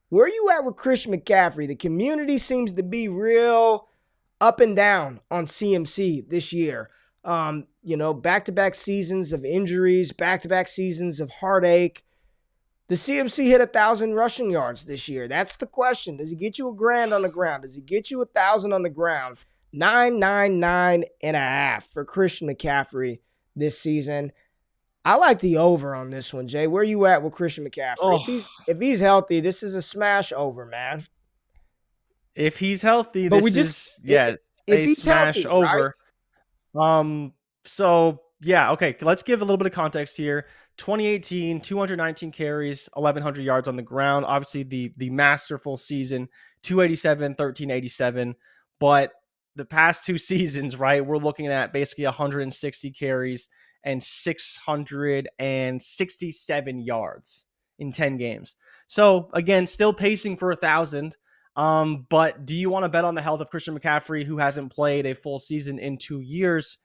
Where are you at with Christian McCaffrey? The community seems to be real up and down on CMC this year. Back-to-back seasons of injuries, back-to-back seasons of heartache. The CMC hit 1,000 rushing yards this year. That's the question. Does he get you $1,000 on the ground? Does he get you 1,000 on the ground? 999.5 for Christian McCaffrey this season. I like the over on this one, Jay. Where are you at with Christian McCaffrey? If he's healthy, this is a smash over, man. If he's healthy, but if he's smash healthy, over. Right? So yeah, okay. Let's give a little bit of context here. 2018, 219 carries, 1,100 yards on the ground. Obviously, the masterful season, 287, 1387. But the past two seasons, right, we're looking at basically 160 carries and 667 yards in 10 games. So again, still pacing for 1,000. But do you want to bet on the health of Christian McCaffrey, who hasn't played a full season in 2 years?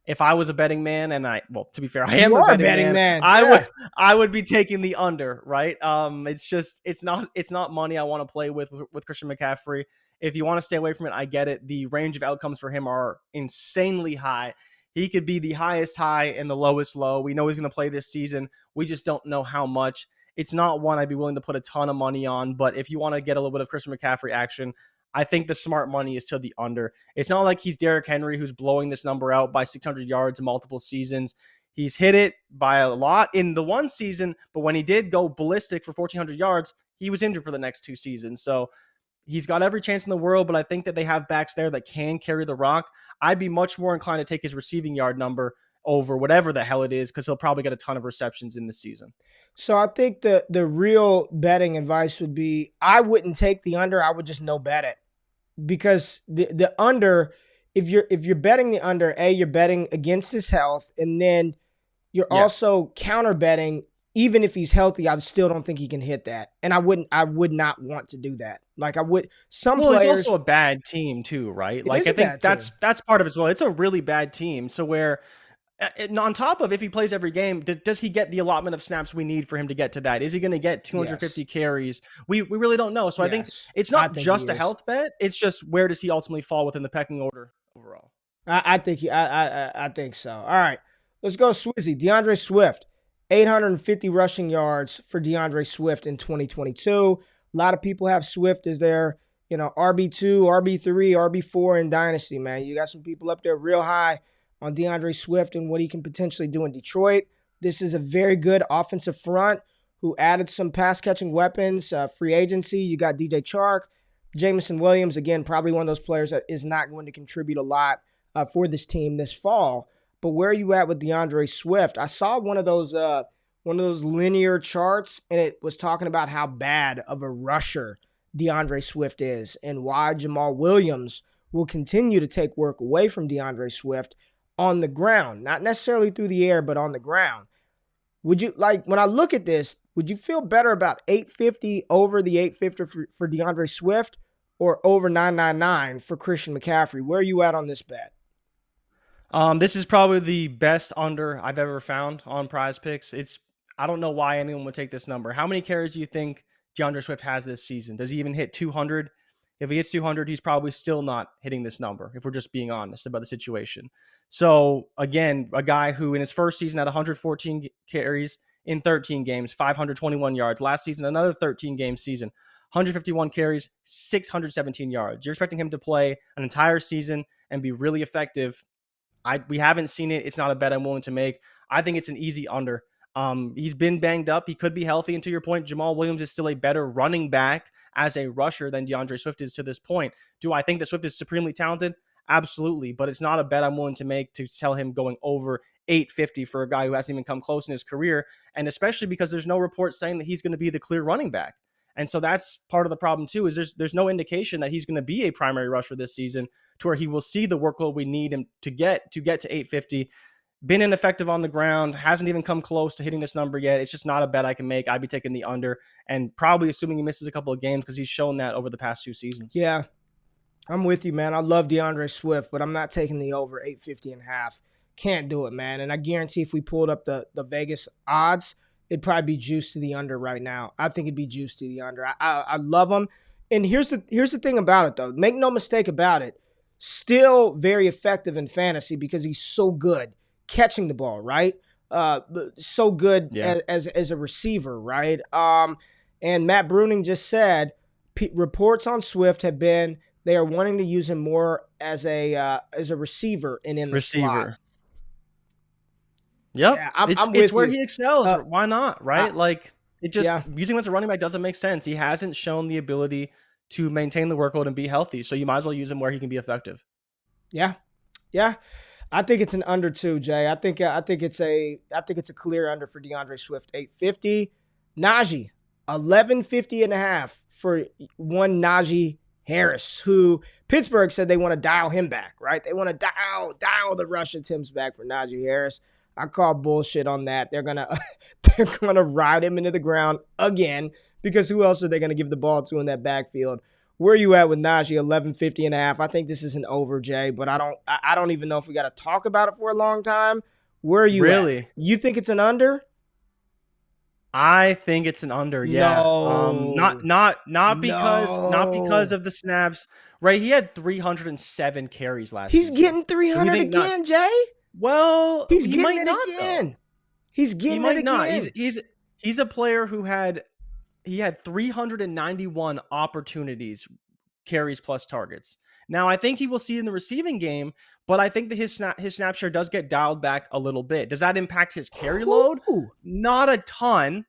If I was a betting man, and to be fair, I am a betting man. I would be taking the under, right? It's not money I want to play with Christian McCaffrey. If you want to stay away from it, I get it. The range of outcomes for him are insanely high. He could be the highest high and the lowest low. We know he's going to play this season. We just don't know how much. It's not one I'd be willing to put a ton of money on, but if you want to get a little bit of Christian McCaffrey action, I think the smart money is to the under. It's not like he's Derrick Henry, who's blowing this number out by 600 yards in multiple seasons. He's hit it by a lot in the one season, but when he did go ballistic for 1,400 yards, he was injured for the next 2 seasons. So he's got every chance in the world, but I think that they have backs there that can carry the rock. I'd be much more inclined to take his receiving yard number over whatever the hell it is, because he'll probably get a ton of receptions in the season. So I think the real betting advice would be, I wouldn't take the under. I would just no bet it. Because the under, if you're betting the under, you're betting against his health, and then you're also counter betting. Even if he's healthy, I still don't think he can hit that, and I would not want to do that. Like I would. Players, he's also a bad team too, right? Like I think that's part of it as well. It's a really bad team. So where, on top of if he plays every game, does he get the allotment of snaps we need for him to get to that? Is he going to get 250 carries? We really don't know. So I think it's not just a health bet. It's just where does he ultimately fall within the pecking order overall? I think so. All right, let's go Swizzy. DeAndre Swift, 850 rushing yards for DeAndre Swift in 2022. A lot of people have Swift as their RB2, RB3, RB4 in Dynasty, man. You got some people up there real high on DeAndre Swift and what he can potentially do in Detroit. This is a very good offensive front who added some pass-catching weapons. Free agency, you got DJ Chark. Jameson Williams, again, probably one of those players that is not going to contribute a lot for this team this fall. But where are you at with DeAndre Swift? I saw one of those linear charts, and it was talking about how bad of a rusher DeAndre Swift is and why Jamal Williams will continue to take work away from DeAndre Swift on the ground, not necessarily through the air, but on the ground. Would you, when I look at this, would you feel better about 850 over the 850 for DeAndre Swift or over 999 for Christian McCaffrey? Where are you at on this bet? This is probably the best under I've ever found on Prizepicks. I don't know why anyone would take this number. How many carries do you think DeAndre Swift has this season? Does he even hit 200? If he hits 200, he's probably still not hitting this number, if we're just being honest about the situation. So again, a guy who in his first season had 114 carries in 13 games, 521 yards. Last season, another 13-game season, 151 carries, 617 yards. You're expecting him to play an entire season and be really effective. We haven't seen it. It's not a bet I'm willing to make. I think it's an easy under. He's been banged up. He could be healthy. And to your point, Jamal Williams is still a better running back as a rusher than DeAndre Swift is to this point. Do I think that Swift is supremely talented? Absolutely. But it's not a bet I'm willing to make to tell him going over 850 for a guy who hasn't even come close in his career. And especially because there's no report saying that he's going to be the clear running back. And so that's part of the problem too, is there's no indication that he's going to be a primary rusher this season to where he will see the workload we need him to get to 850. Been ineffective on the ground, hasn't even come close to hitting this number yet. It's just not a bet I can make. I'd be taking the under and probably assuming he misses a couple of games because he's shown that over the past 2 seasons. Yeah, I'm with you, man. I love DeAndre Swift, but I'm not taking the over 850.5. Can't do it, man. And I guarantee if we pulled up the Vegas odds, it'd probably be juiced to the under right now. I think it'd be juiced to the under. I love him. And here's the thing about it, though. Make no mistake about it. Still very effective in fantasy because he's so good catching the ball, right? So good as a receiver, right? And Matt Bruning just said reports on Swift have been they are wanting to use him more as a receiver and in the slot. Yep, yeah, it's where he excels. Why not, right? Using him as a running back doesn't make sense. He hasn't shown the ability to maintain the workload and be healthy, so you might as well use him where he can be effective. Yeah. I think it's an under too, Jay. I think it's a clear under for DeAndre Swift, 850. Najee, 1150.5 for one Najee Harris, who Pittsburgh said they want to dial him back, right? They want to dial the rush attempts back for Najee Harris. I call bullshit on that. They're gonna ride him into the ground again because who else are they gonna give the ball to in that backfield? Where are you at with Najee, 1150.5? I think this is an over, Jay, but I don't even know if we got to talk about it for a long time. Where are you at? You think it's an under? I think it's an under. Yeah. No. Not because of the snaps. Right? He had 307 carries last season. He's getting 300 again, Jay. Well, he's getting it again. Though. He's getting it again. He's a player who had 391 opportunities, carries plus targets. Now, I think he will see in the receiving game, but I think that his snap share does get dialed back a little bit. Does that impact his carry load? Not a ton,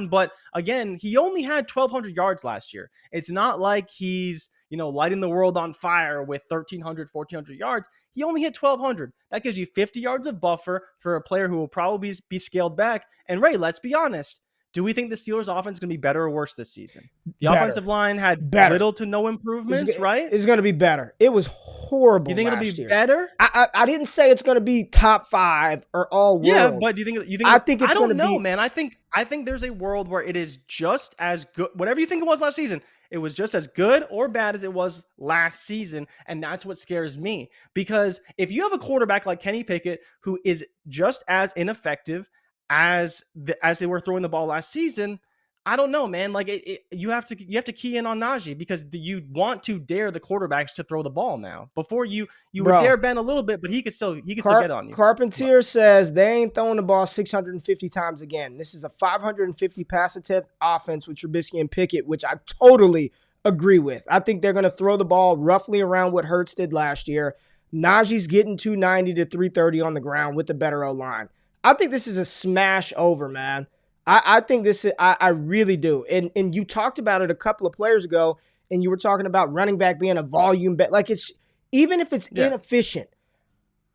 but again, he only had 1,200 yards last year. It's not like he's, lighting the world on fire with 1,300, 1,400 yards. He only hit 1,200. That gives you 50 yards of buffer for a player who will probably be scaled back. And Ray, let's be honest. Do we think the Steelers' offense is going to be better or worse this season? The offensive line had little to no improvements, right? It's going to be better. It was horrible. You think it'll be better? I didn't say it's going to be top 5 or all world. Yeah, but do you think? I think it's going to be. I don't know, man. I think there's a world where it is just as good. Whatever you think it was last season, it was just as good or bad as it was last season, and that's what scares me. Because if you have a quarterback like Kenny Pickett who is just as ineffective as they were throwing the ball last season, I don't know, man. You have to key in on Najee because you want to dare the quarterbacks to throw the ball now. Before you would dare Ben a little bit, but he could still get on you. Carpentier says they ain't throwing the ball 650 times again. This is a 550 pass attempt offense with Trubisky and Pickett, which I totally agree with. I think they're going to throw the ball roughly around what Hurts did last year. Najee's getting 290 to 330 on the ground with the better O-line. I think this is a smash over, man. I think this is, I really do. And you talked about it a couple of players ago, and you were talking about running back being a volume bet. Even if it's inefficient,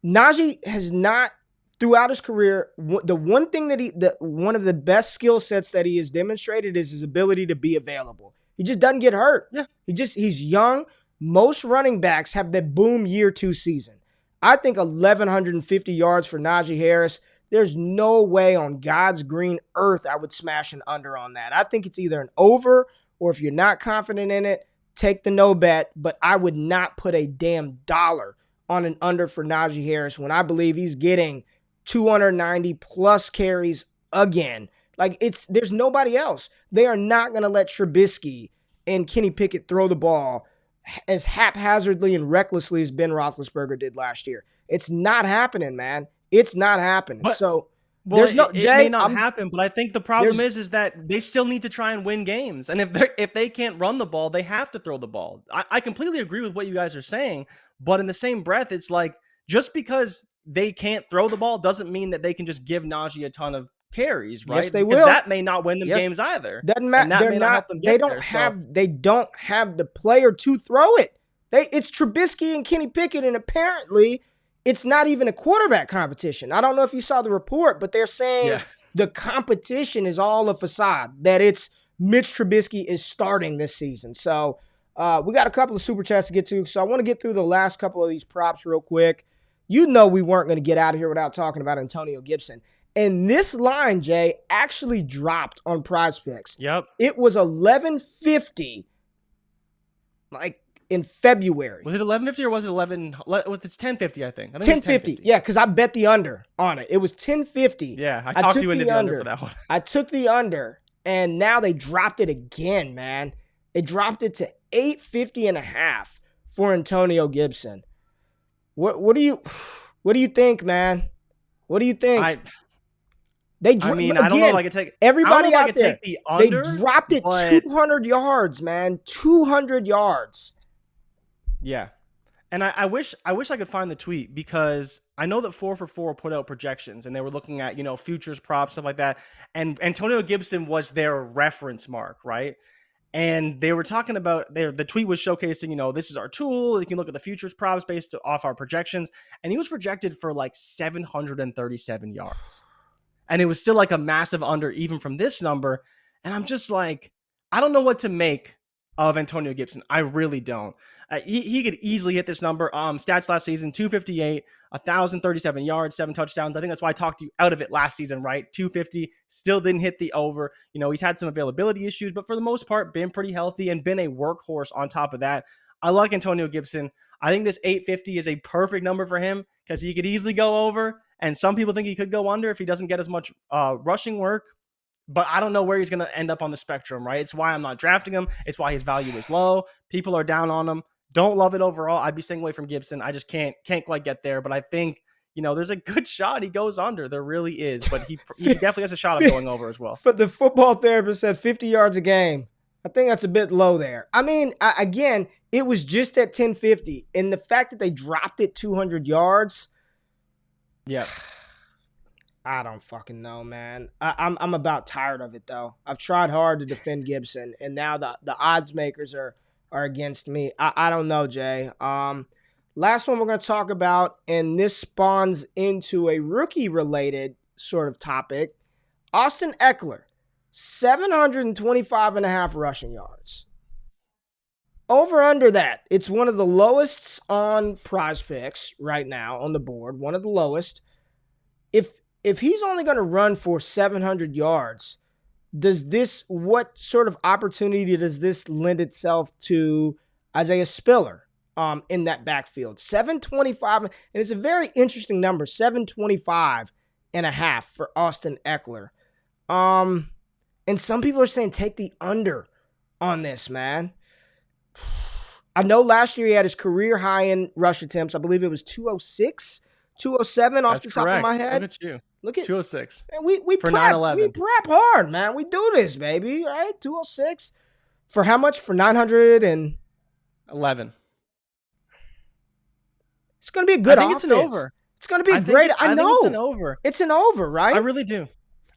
Najee has not, throughout his career, the one thing that one of the best skill sets that he has demonstrated is his ability to be available. He just doesn't get hurt. Yeah. He's young. Most running backs have that boom year 2 season. I think 1,150 yards for Najee Harris. There's no way on God's green earth I would smash an under on that. I think it's either an over, or if you're not confident in it, take the no bet, but I would not put a damn dollar on an under for Najee Harris when I believe he's getting 290 plus carries again. There's nobody else. They are not going to let Trubisky and Kenny Pickett throw the ball as haphazardly and recklessly as Ben Roethlisberger did last year. It's not happening, man. It's not happening. But So well, there's no it Jay. may not happen, but I think the problem there's- is that they still need to try and win games. And if they can't run the ball, they have to throw the ball. I completely agree with what you guys are saying, but in the same breath, it's like just because they can't throw the ball doesn't mean that they can just give Najee a ton of carries, right? Yes, they because will. that may not win them games either. Doesn't matter. That They're may not. help them They get don't there, have. so. They don't have the player to throw it. It's Trubisky and Kenny Pickett, and apparently, it's not even a quarterback competition. I don't know if you saw the report, but they're saying the competition is all a facade. That it's Mitch Trubisky is starting this season. So we got a couple of super chats to get to. So I want to get through the last couple of these props real quick. You know we weren't going to get out of here without talking about Antonio Gibson. And this line, Jay, actually dropped on Prizepicks. Yep. It was 1150, like in February. Was it 1150 or was it 11? It's 1050, I think. 1050. Yeah, because I bet the under on it. It was 1050. Yeah, I talked you into the under for that one. I took the under, and now they dropped it again, man. They dropped it to 850.5 for Antonio Gibson. What do you think, man? What do you think? I don't know if I could take everybody out there. Take the under, they dropped it 200 yards, man. 200 yards. Yeah. And I wish I could find the tweet because I know that 4for4 put out projections and they were looking at, futures props, stuff like that. And Antonio Gibson was their reference mark, right? And they were talking about the tweet was showcasing, this is our tool. You can look at the futures props based off our projections. And he was projected for like 737 yards. And it was still like a massive under even from this number. And I'm just like, I don't know what to make of Antonio Gibson. I really don't. He could easily hit this number. Stats last season, 258, 1,037 yards, 7 touchdowns. I think that's why I talked you out of it last season, right? 250, still didn't hit the over. He's had some availability issues, but for the most part, been pretty healthy and been a workhorse on top of that. I like Antonio Gibson. I think this 850 is a perfect number for him because he could easily go over. And some people think he could go under if he doesn't get as much rushing work. But I don't know where he's going to end up on the spectrum, right? It's why I'm not drafting him. It's why his value is low. People are down on him. Don't love it overall. I'd be staying away from Gibson. I just can't quite get there. But I think, there's a good shot he goes under. There really is. But he definitely has a shot of going over as well. But the football therapist said 50 yards a game. I think that's a bit low there. I mean, again, it was just at 1050. And the fact that they dropped it 200 yards. Yeah. I don't fucking know, man. I'm about tired of it, though. I've tried hard to defend Gibson, and now the odds makers are against me. I don't know, Jay. Last one we're going to talk about, and this spawns into a rookie-related sort of topic. Austin Ekeler, 725.5 rushing yards. Over under that, it's one of the lowest on Prizepicks right now on the board, one of the lowest. If he's only going to run for 700 yards, what sort of opportunity does this lend itself to Isaiah Spiller in that backfield? 725, and it's a very interesting number, 725.5 for Austin Ekeler. And some people are saying take the under on this, man. I know last year he had his career high in rush attempts. I believe it was 206, 207 off the top of my head. Look at you. Look at 206. Man, we for prep, 9/11. we prep hard, man. We do this, baby. Right? 206 for how much? For 911. It's gonna be a good offense. It's an over. It's gonna be great. I know. It's an over. It's an over, right? I really do.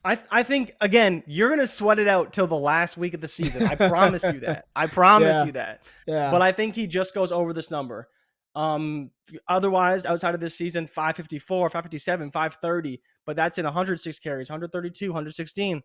I think again, you're gonna sweat it out till the last week of the season. I promise you that. I promise you that. Yeah. But I think he just goes over this number. Otherwise, outside of this season, 554, 557, 530. But that's in 106 carries, 132, 116.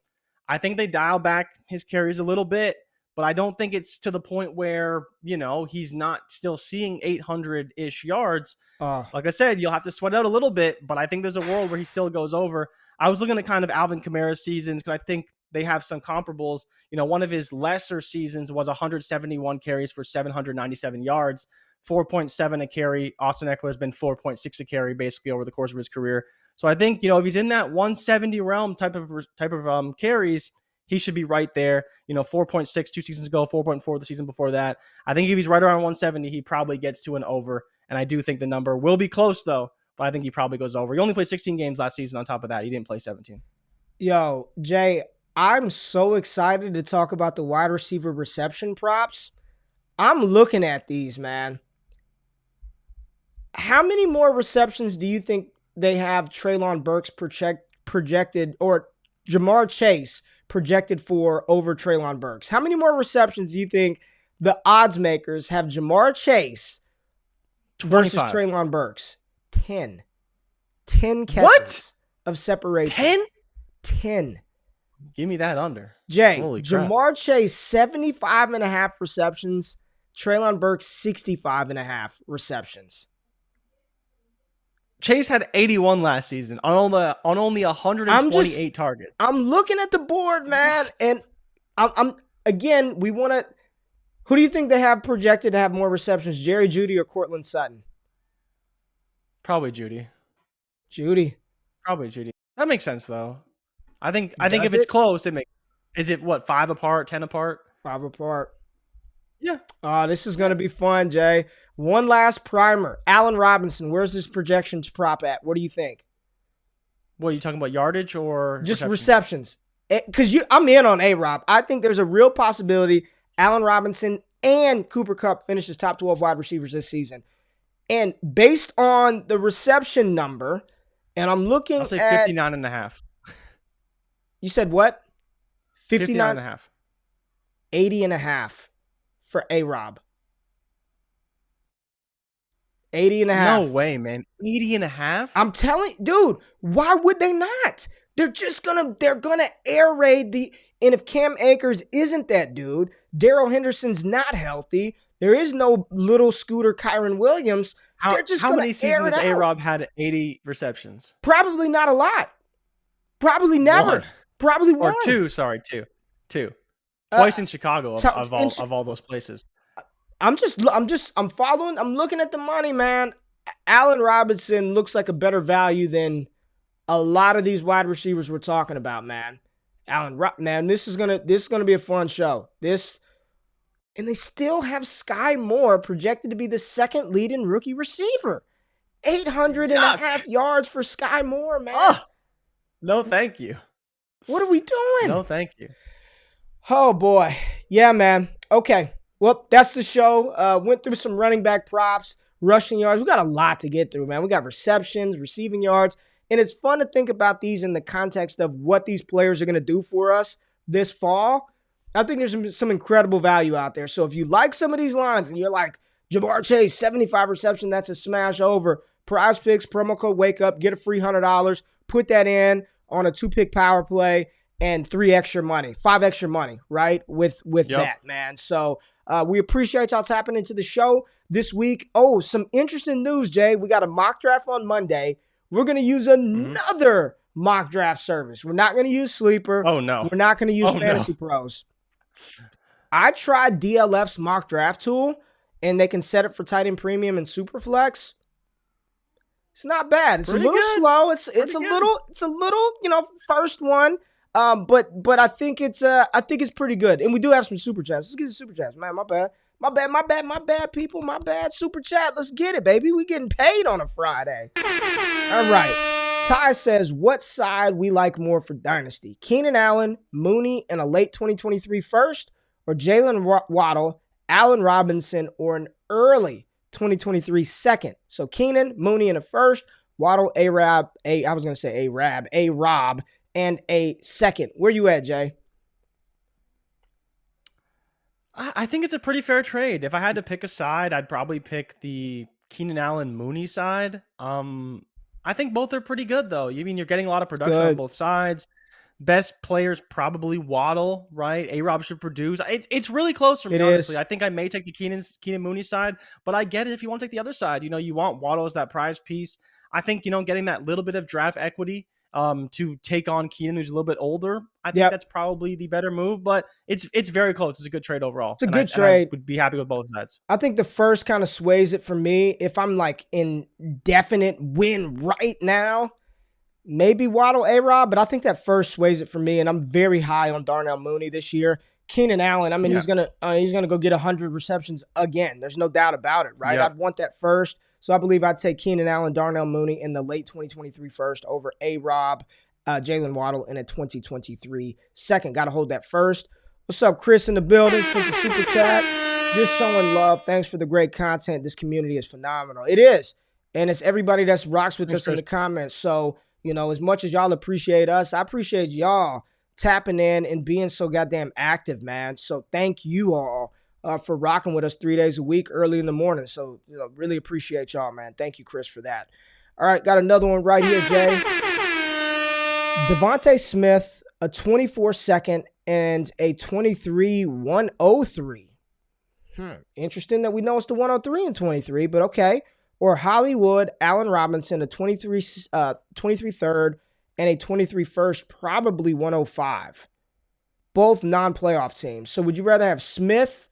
I think they dial back his carries a little bit, but I don't think it's to the point where, he's not still seeing 800-ish yards. Like I said, you'll have to sweat out a little bit, but I think there's a world where he still goes over. I was looking at kind of Alvin Kamara's seasons because I think they have some comparables. One of his lesser seasons was 171 carries for 797 yards, 4.7 a carry. Austin Ekeler has been 4.6 a carry basically over the course of his career. So I think, if he's in that 170 realm type of carries, he should be right there. 4.6 2 seasons ago, 4.4 the season before that. I think if he's right around 170, he probably gets to an over. And I do think the number will be close, though. But I think he probably goes over. He only played 16 games last season on top of that. He didn't play 17. Yo, Jay, I'm so excited to talk about the wide receiver reception props. I'm looking at these, man. How many more receptions do you think they have Treylon Burks projected, or Jamar Chase projected for over Treylon Burks? How many more receptions do you think the odds makers have Jamar Chase versus 25. Treylon Burks? 10. 10 catches of separation. 10? 10. Give me that under. Jay, Holy crap. Jamar Chase, 75.5 receptions. Treylon Burks, 65.5 receptions. Chase had 81 last season on only 128 targets. I'm looking at the board, man, and I'm again, we want to. Who do you think they have projected to have more receptions, Jerry Jeudy or Courtland Sutton? Probably Jeudy. Probably Jeudy. That makes sense, though. I think if it's close, it makes. Is it what, 5 apart, 10 apart? 5 apart. Yeah. This is going to be fun, Jay. One last primer. Allen Robinson, where's this projection to prop at? What do you think? What, are you talking about, yardage or just receptions? Because I'm in on A-Rob. I think there's a real possibility Allen Robinson and Cooper Kupp finish as top 12 wide receivers this season. And based on the reception number, and I'm looking I'll say at 59.5. You said what? 59.5. 80.5 for A-Rob. 80.5. No way, man. 80.5? I'm telling you, dude, why would they not? They're gonna air raid and if Cam Akers isn't that dude, Darrell Henderson's not healthy, there is no little Scooter Kyron Williams, they're just how gonna many air seasons it has out. A-Rob had 80 receptions? Probably not a lot. Probably never. One. Probably one. Or two, sorry, two. Twice in Chicago of all those places. I'm following. I'm looking at the money, man. Allen Robinson looks like a better value than a lot of these wide receivers we're talking about, man. Man, this is gonna be a fun show. And they still have Skyy Moore projected to be the second leading rookie receiver. 800.5 yards for Skyy Moore, man. Oh, no, thank you. What are we doing? No, thank you. Oh, boy. Yeah, man. Okay. Well, that's the show. Went through some running back props, rushing yards. We got a lot to get through, man. We got receptions, receiving yards. And it's fun to think about these in the context of what these players are going to do for us this fall. I think there's some incredible value out there. So if you like some of these lines and you're like, Jamar Chase, 75 reception, that's a smash over. Prizepicks, promo code WAKEUP, get a free $100. Put that in on a 2-pick power play and 5 extra money, right? With that, man. So we appreciate y'all tapping into the show this week. Oh, some interesting news, Jay. We got a mock draft on Monday. We're going to use another mock draft service. We're not going to use Sleeper. Oh, no. We're not going to use Fantasy Pros. I tried DLF's mock draft tool, and they can set it for tight end premium and super flex. It's not bad. It's pretty a little slow. It's a little, first one. But I think it's pretty good. And we do have some super chats. Let's get the super chats. Man, my bad, people. My bad. Super chat. Let's get it, baby. We getting paid on a Friday. All right. Ty says, what side we like more for Dynasty? Keenan Allen, Mooney, and a late 2023 first, or Jalen Waddle, Allen Robinson, or an early 2023 second? So Keenan, Mooney in a first, Waddle, A-Rob, and a second. Where you at, Jay? I think it's a pretty fair trade. If I had to pick a side, I'd probably pick the Keenan Allen Mooney side. I think both are pretty good, though. You mean you're getting a lot of production on both sides. Best players probably Waddle, right? A-Rob should produce. It's really close for me, honestly. I think I may take the Keenan Mooney side, but I get it if you want to take the other side. You want Waddle as that prize piece. I think, getting that little bit of draft equity to take on Keenan, who's a little bit older, I think that's probably the better move, but it's very close. It's a good trade overall. It's a good trade. I would be happy with both sides. I think the first kind of sways it for me. If I'm like in definite win right now, maybe Waddle, A-Rob, but I think that first sways it for me, and I'm very high on Darnell Mooney this year. Keenan Allen, I mean, he's gonna go get 100 receptions again. There's no doubt about it, right? Yep. I'd want that first, so I believe I'd take Keenan Allen, Darnell Mooney in the late 2023 first over A-Rob, Jalen Waddle in a 2023 second. Got to hold that first. What's up, Chris in the building? Sent the super chat. Just showing love. Thanks for the great content. This community is phenomenal. It is, and it's everybody that's rocks with us in the comments. So, you know, as much as y'all appreciate us, I appreciate y'all tapping in and being so goddamn active, man. So thank you all for rocking with us 3 days a week early in the morning. So, you know, really appreciate y'all, man. Thank you, Chris, for that. All right, got another one right here, Jay. Devontae Smith, a 24 second and a 23 103. Interesting that we know it's the 103 and 23, but okay. Or Hollywood, Allen Robinson, a 23 third and a 23 first, probably 105. Both non-playoff teams. So would you rather have Smith,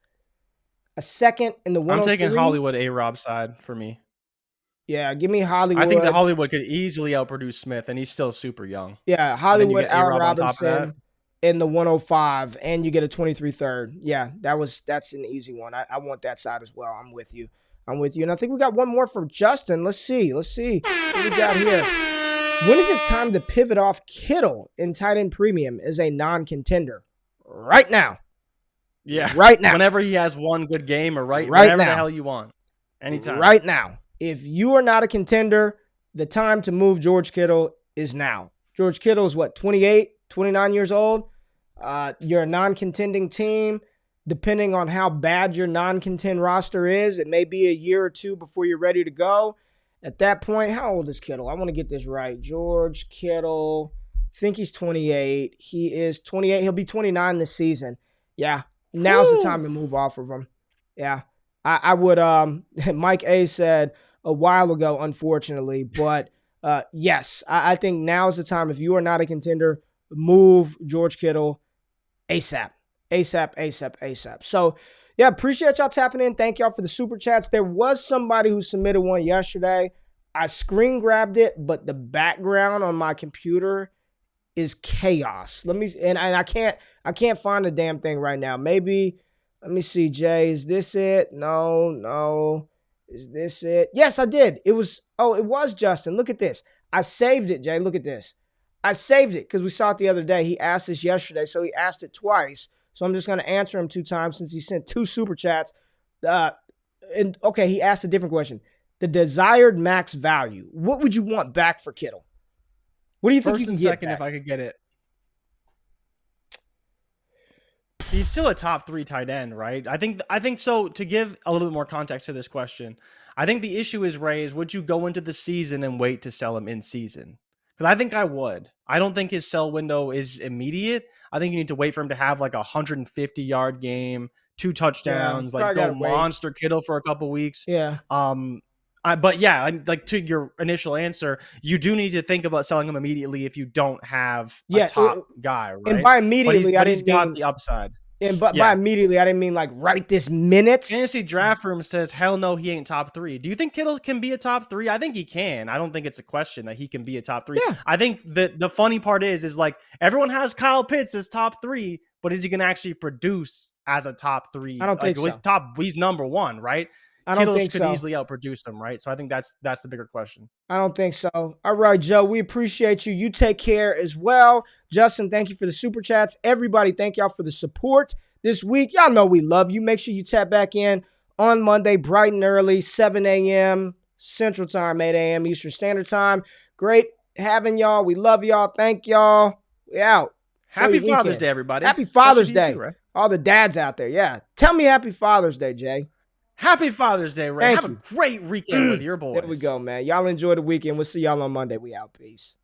a second, in the 103? I'm taking Hollywood A-Rob side for me. Yeah, give me Hollywood. I think that Hollywood could easily outproduce Smith, and he's still super young. Yeah, Hollywood, Allen Robinson in the 105, and you get a 23 third. Yeah, that's an easy one. I want that side as well. I'm with you. And I think we got one more from Justin. Let's see what we got here. When is it time to pivot off Kittle in tight end premium as a non-contender? Right now. Yeah. Right now. Whenever he has one good game or whatever the hell you want. Anytime. Right now. If you are not a contender, the time to move George Kittle is now. George Kittle is 28, 29 years old. You're a non-contending team. Depending on how bad your non-contend roster is, it may be a year or two before you're ready to go. At that point, how old is Kittle? I want to get this right. George Kittle, I think he's 28. He is 28. He'll be 29 this season. Yeah, now's the time to move off of him. Yeah, I would. Mike A said a while ago, unfortunately, but yes, I think now's the time. If you are not a contender, move George Kittle ASAP. ASAP. So, yeah, appreciate y'all tapping in. Thank y'all for the super chats. There was somebody who submitted one yesterday. I screen grabbed it, but the background on my computer is chaos. I can't find the damn thing right now. Maybe, let me see, Jay. Is this it? No. Is this it? Yes, I did. It was Justin. Look at this. I saved it, Jay. Look at this. I saved it because we saw it the other day. He asked this yesterday, so he asked it twice. So I'm just going to answer him 2 times since he sent 2 super chats. He asked a different question. The desired max value. What would you want back for Kittle? What do you think you can get second back? If I could get it. He's still a top 3 tight end, right? I think so. To give a little bit more context to this question, I think the issue is, Ray, is would you go into the season and wait to sell him in season? Because I think I would. I don't think his sell window is immediate. I think you need to wait for him to have like a 150-yard game, 2 touchdowns, go monster Kittle for a couple weeks. Yeah. Like to your initial answer, you do need to think about selling him immediately if you don't have a top guy, right? And by immediately, he's got the upside. By immediately, I didn't mean like right this minute. Fantasy Draft Room says, hell no, he ain't top 3. Do you think Kittle can be a top 3? I think he can. I don't think it's a question that he can be a top 3. Yeah. I think the funny part is like everyone has Kyle Pitts as top 3, but is he going to actually produce as a top 3? I don't think so. He's number 1, right? I don't think could so. easily outproduce him, right? So I think that's the bigger question. I don't think so. All right, Joe, we appreciate you. You take care as well. Justin, thank you for the super chats. Everybody, thank y'all for the support this week. Y'all know we love you. Make sure you tap back in on Monday, bright and early, 7 a.m. Central Time, 8 a.m. Eastern Standard Time. Great having y'all. We love y'all. Thank y'all. We out. Happy Father's Day, everybody. Happy Father's Day. Too, right? All the dads out there. Yeah. Tell me happy Father's Day, Jay. Happy Father's Day, Ray. Have a great weekend with your boys. There we go, man. Y'all enjoy the weekend. We'll see y'all on Monday. We out. Peace.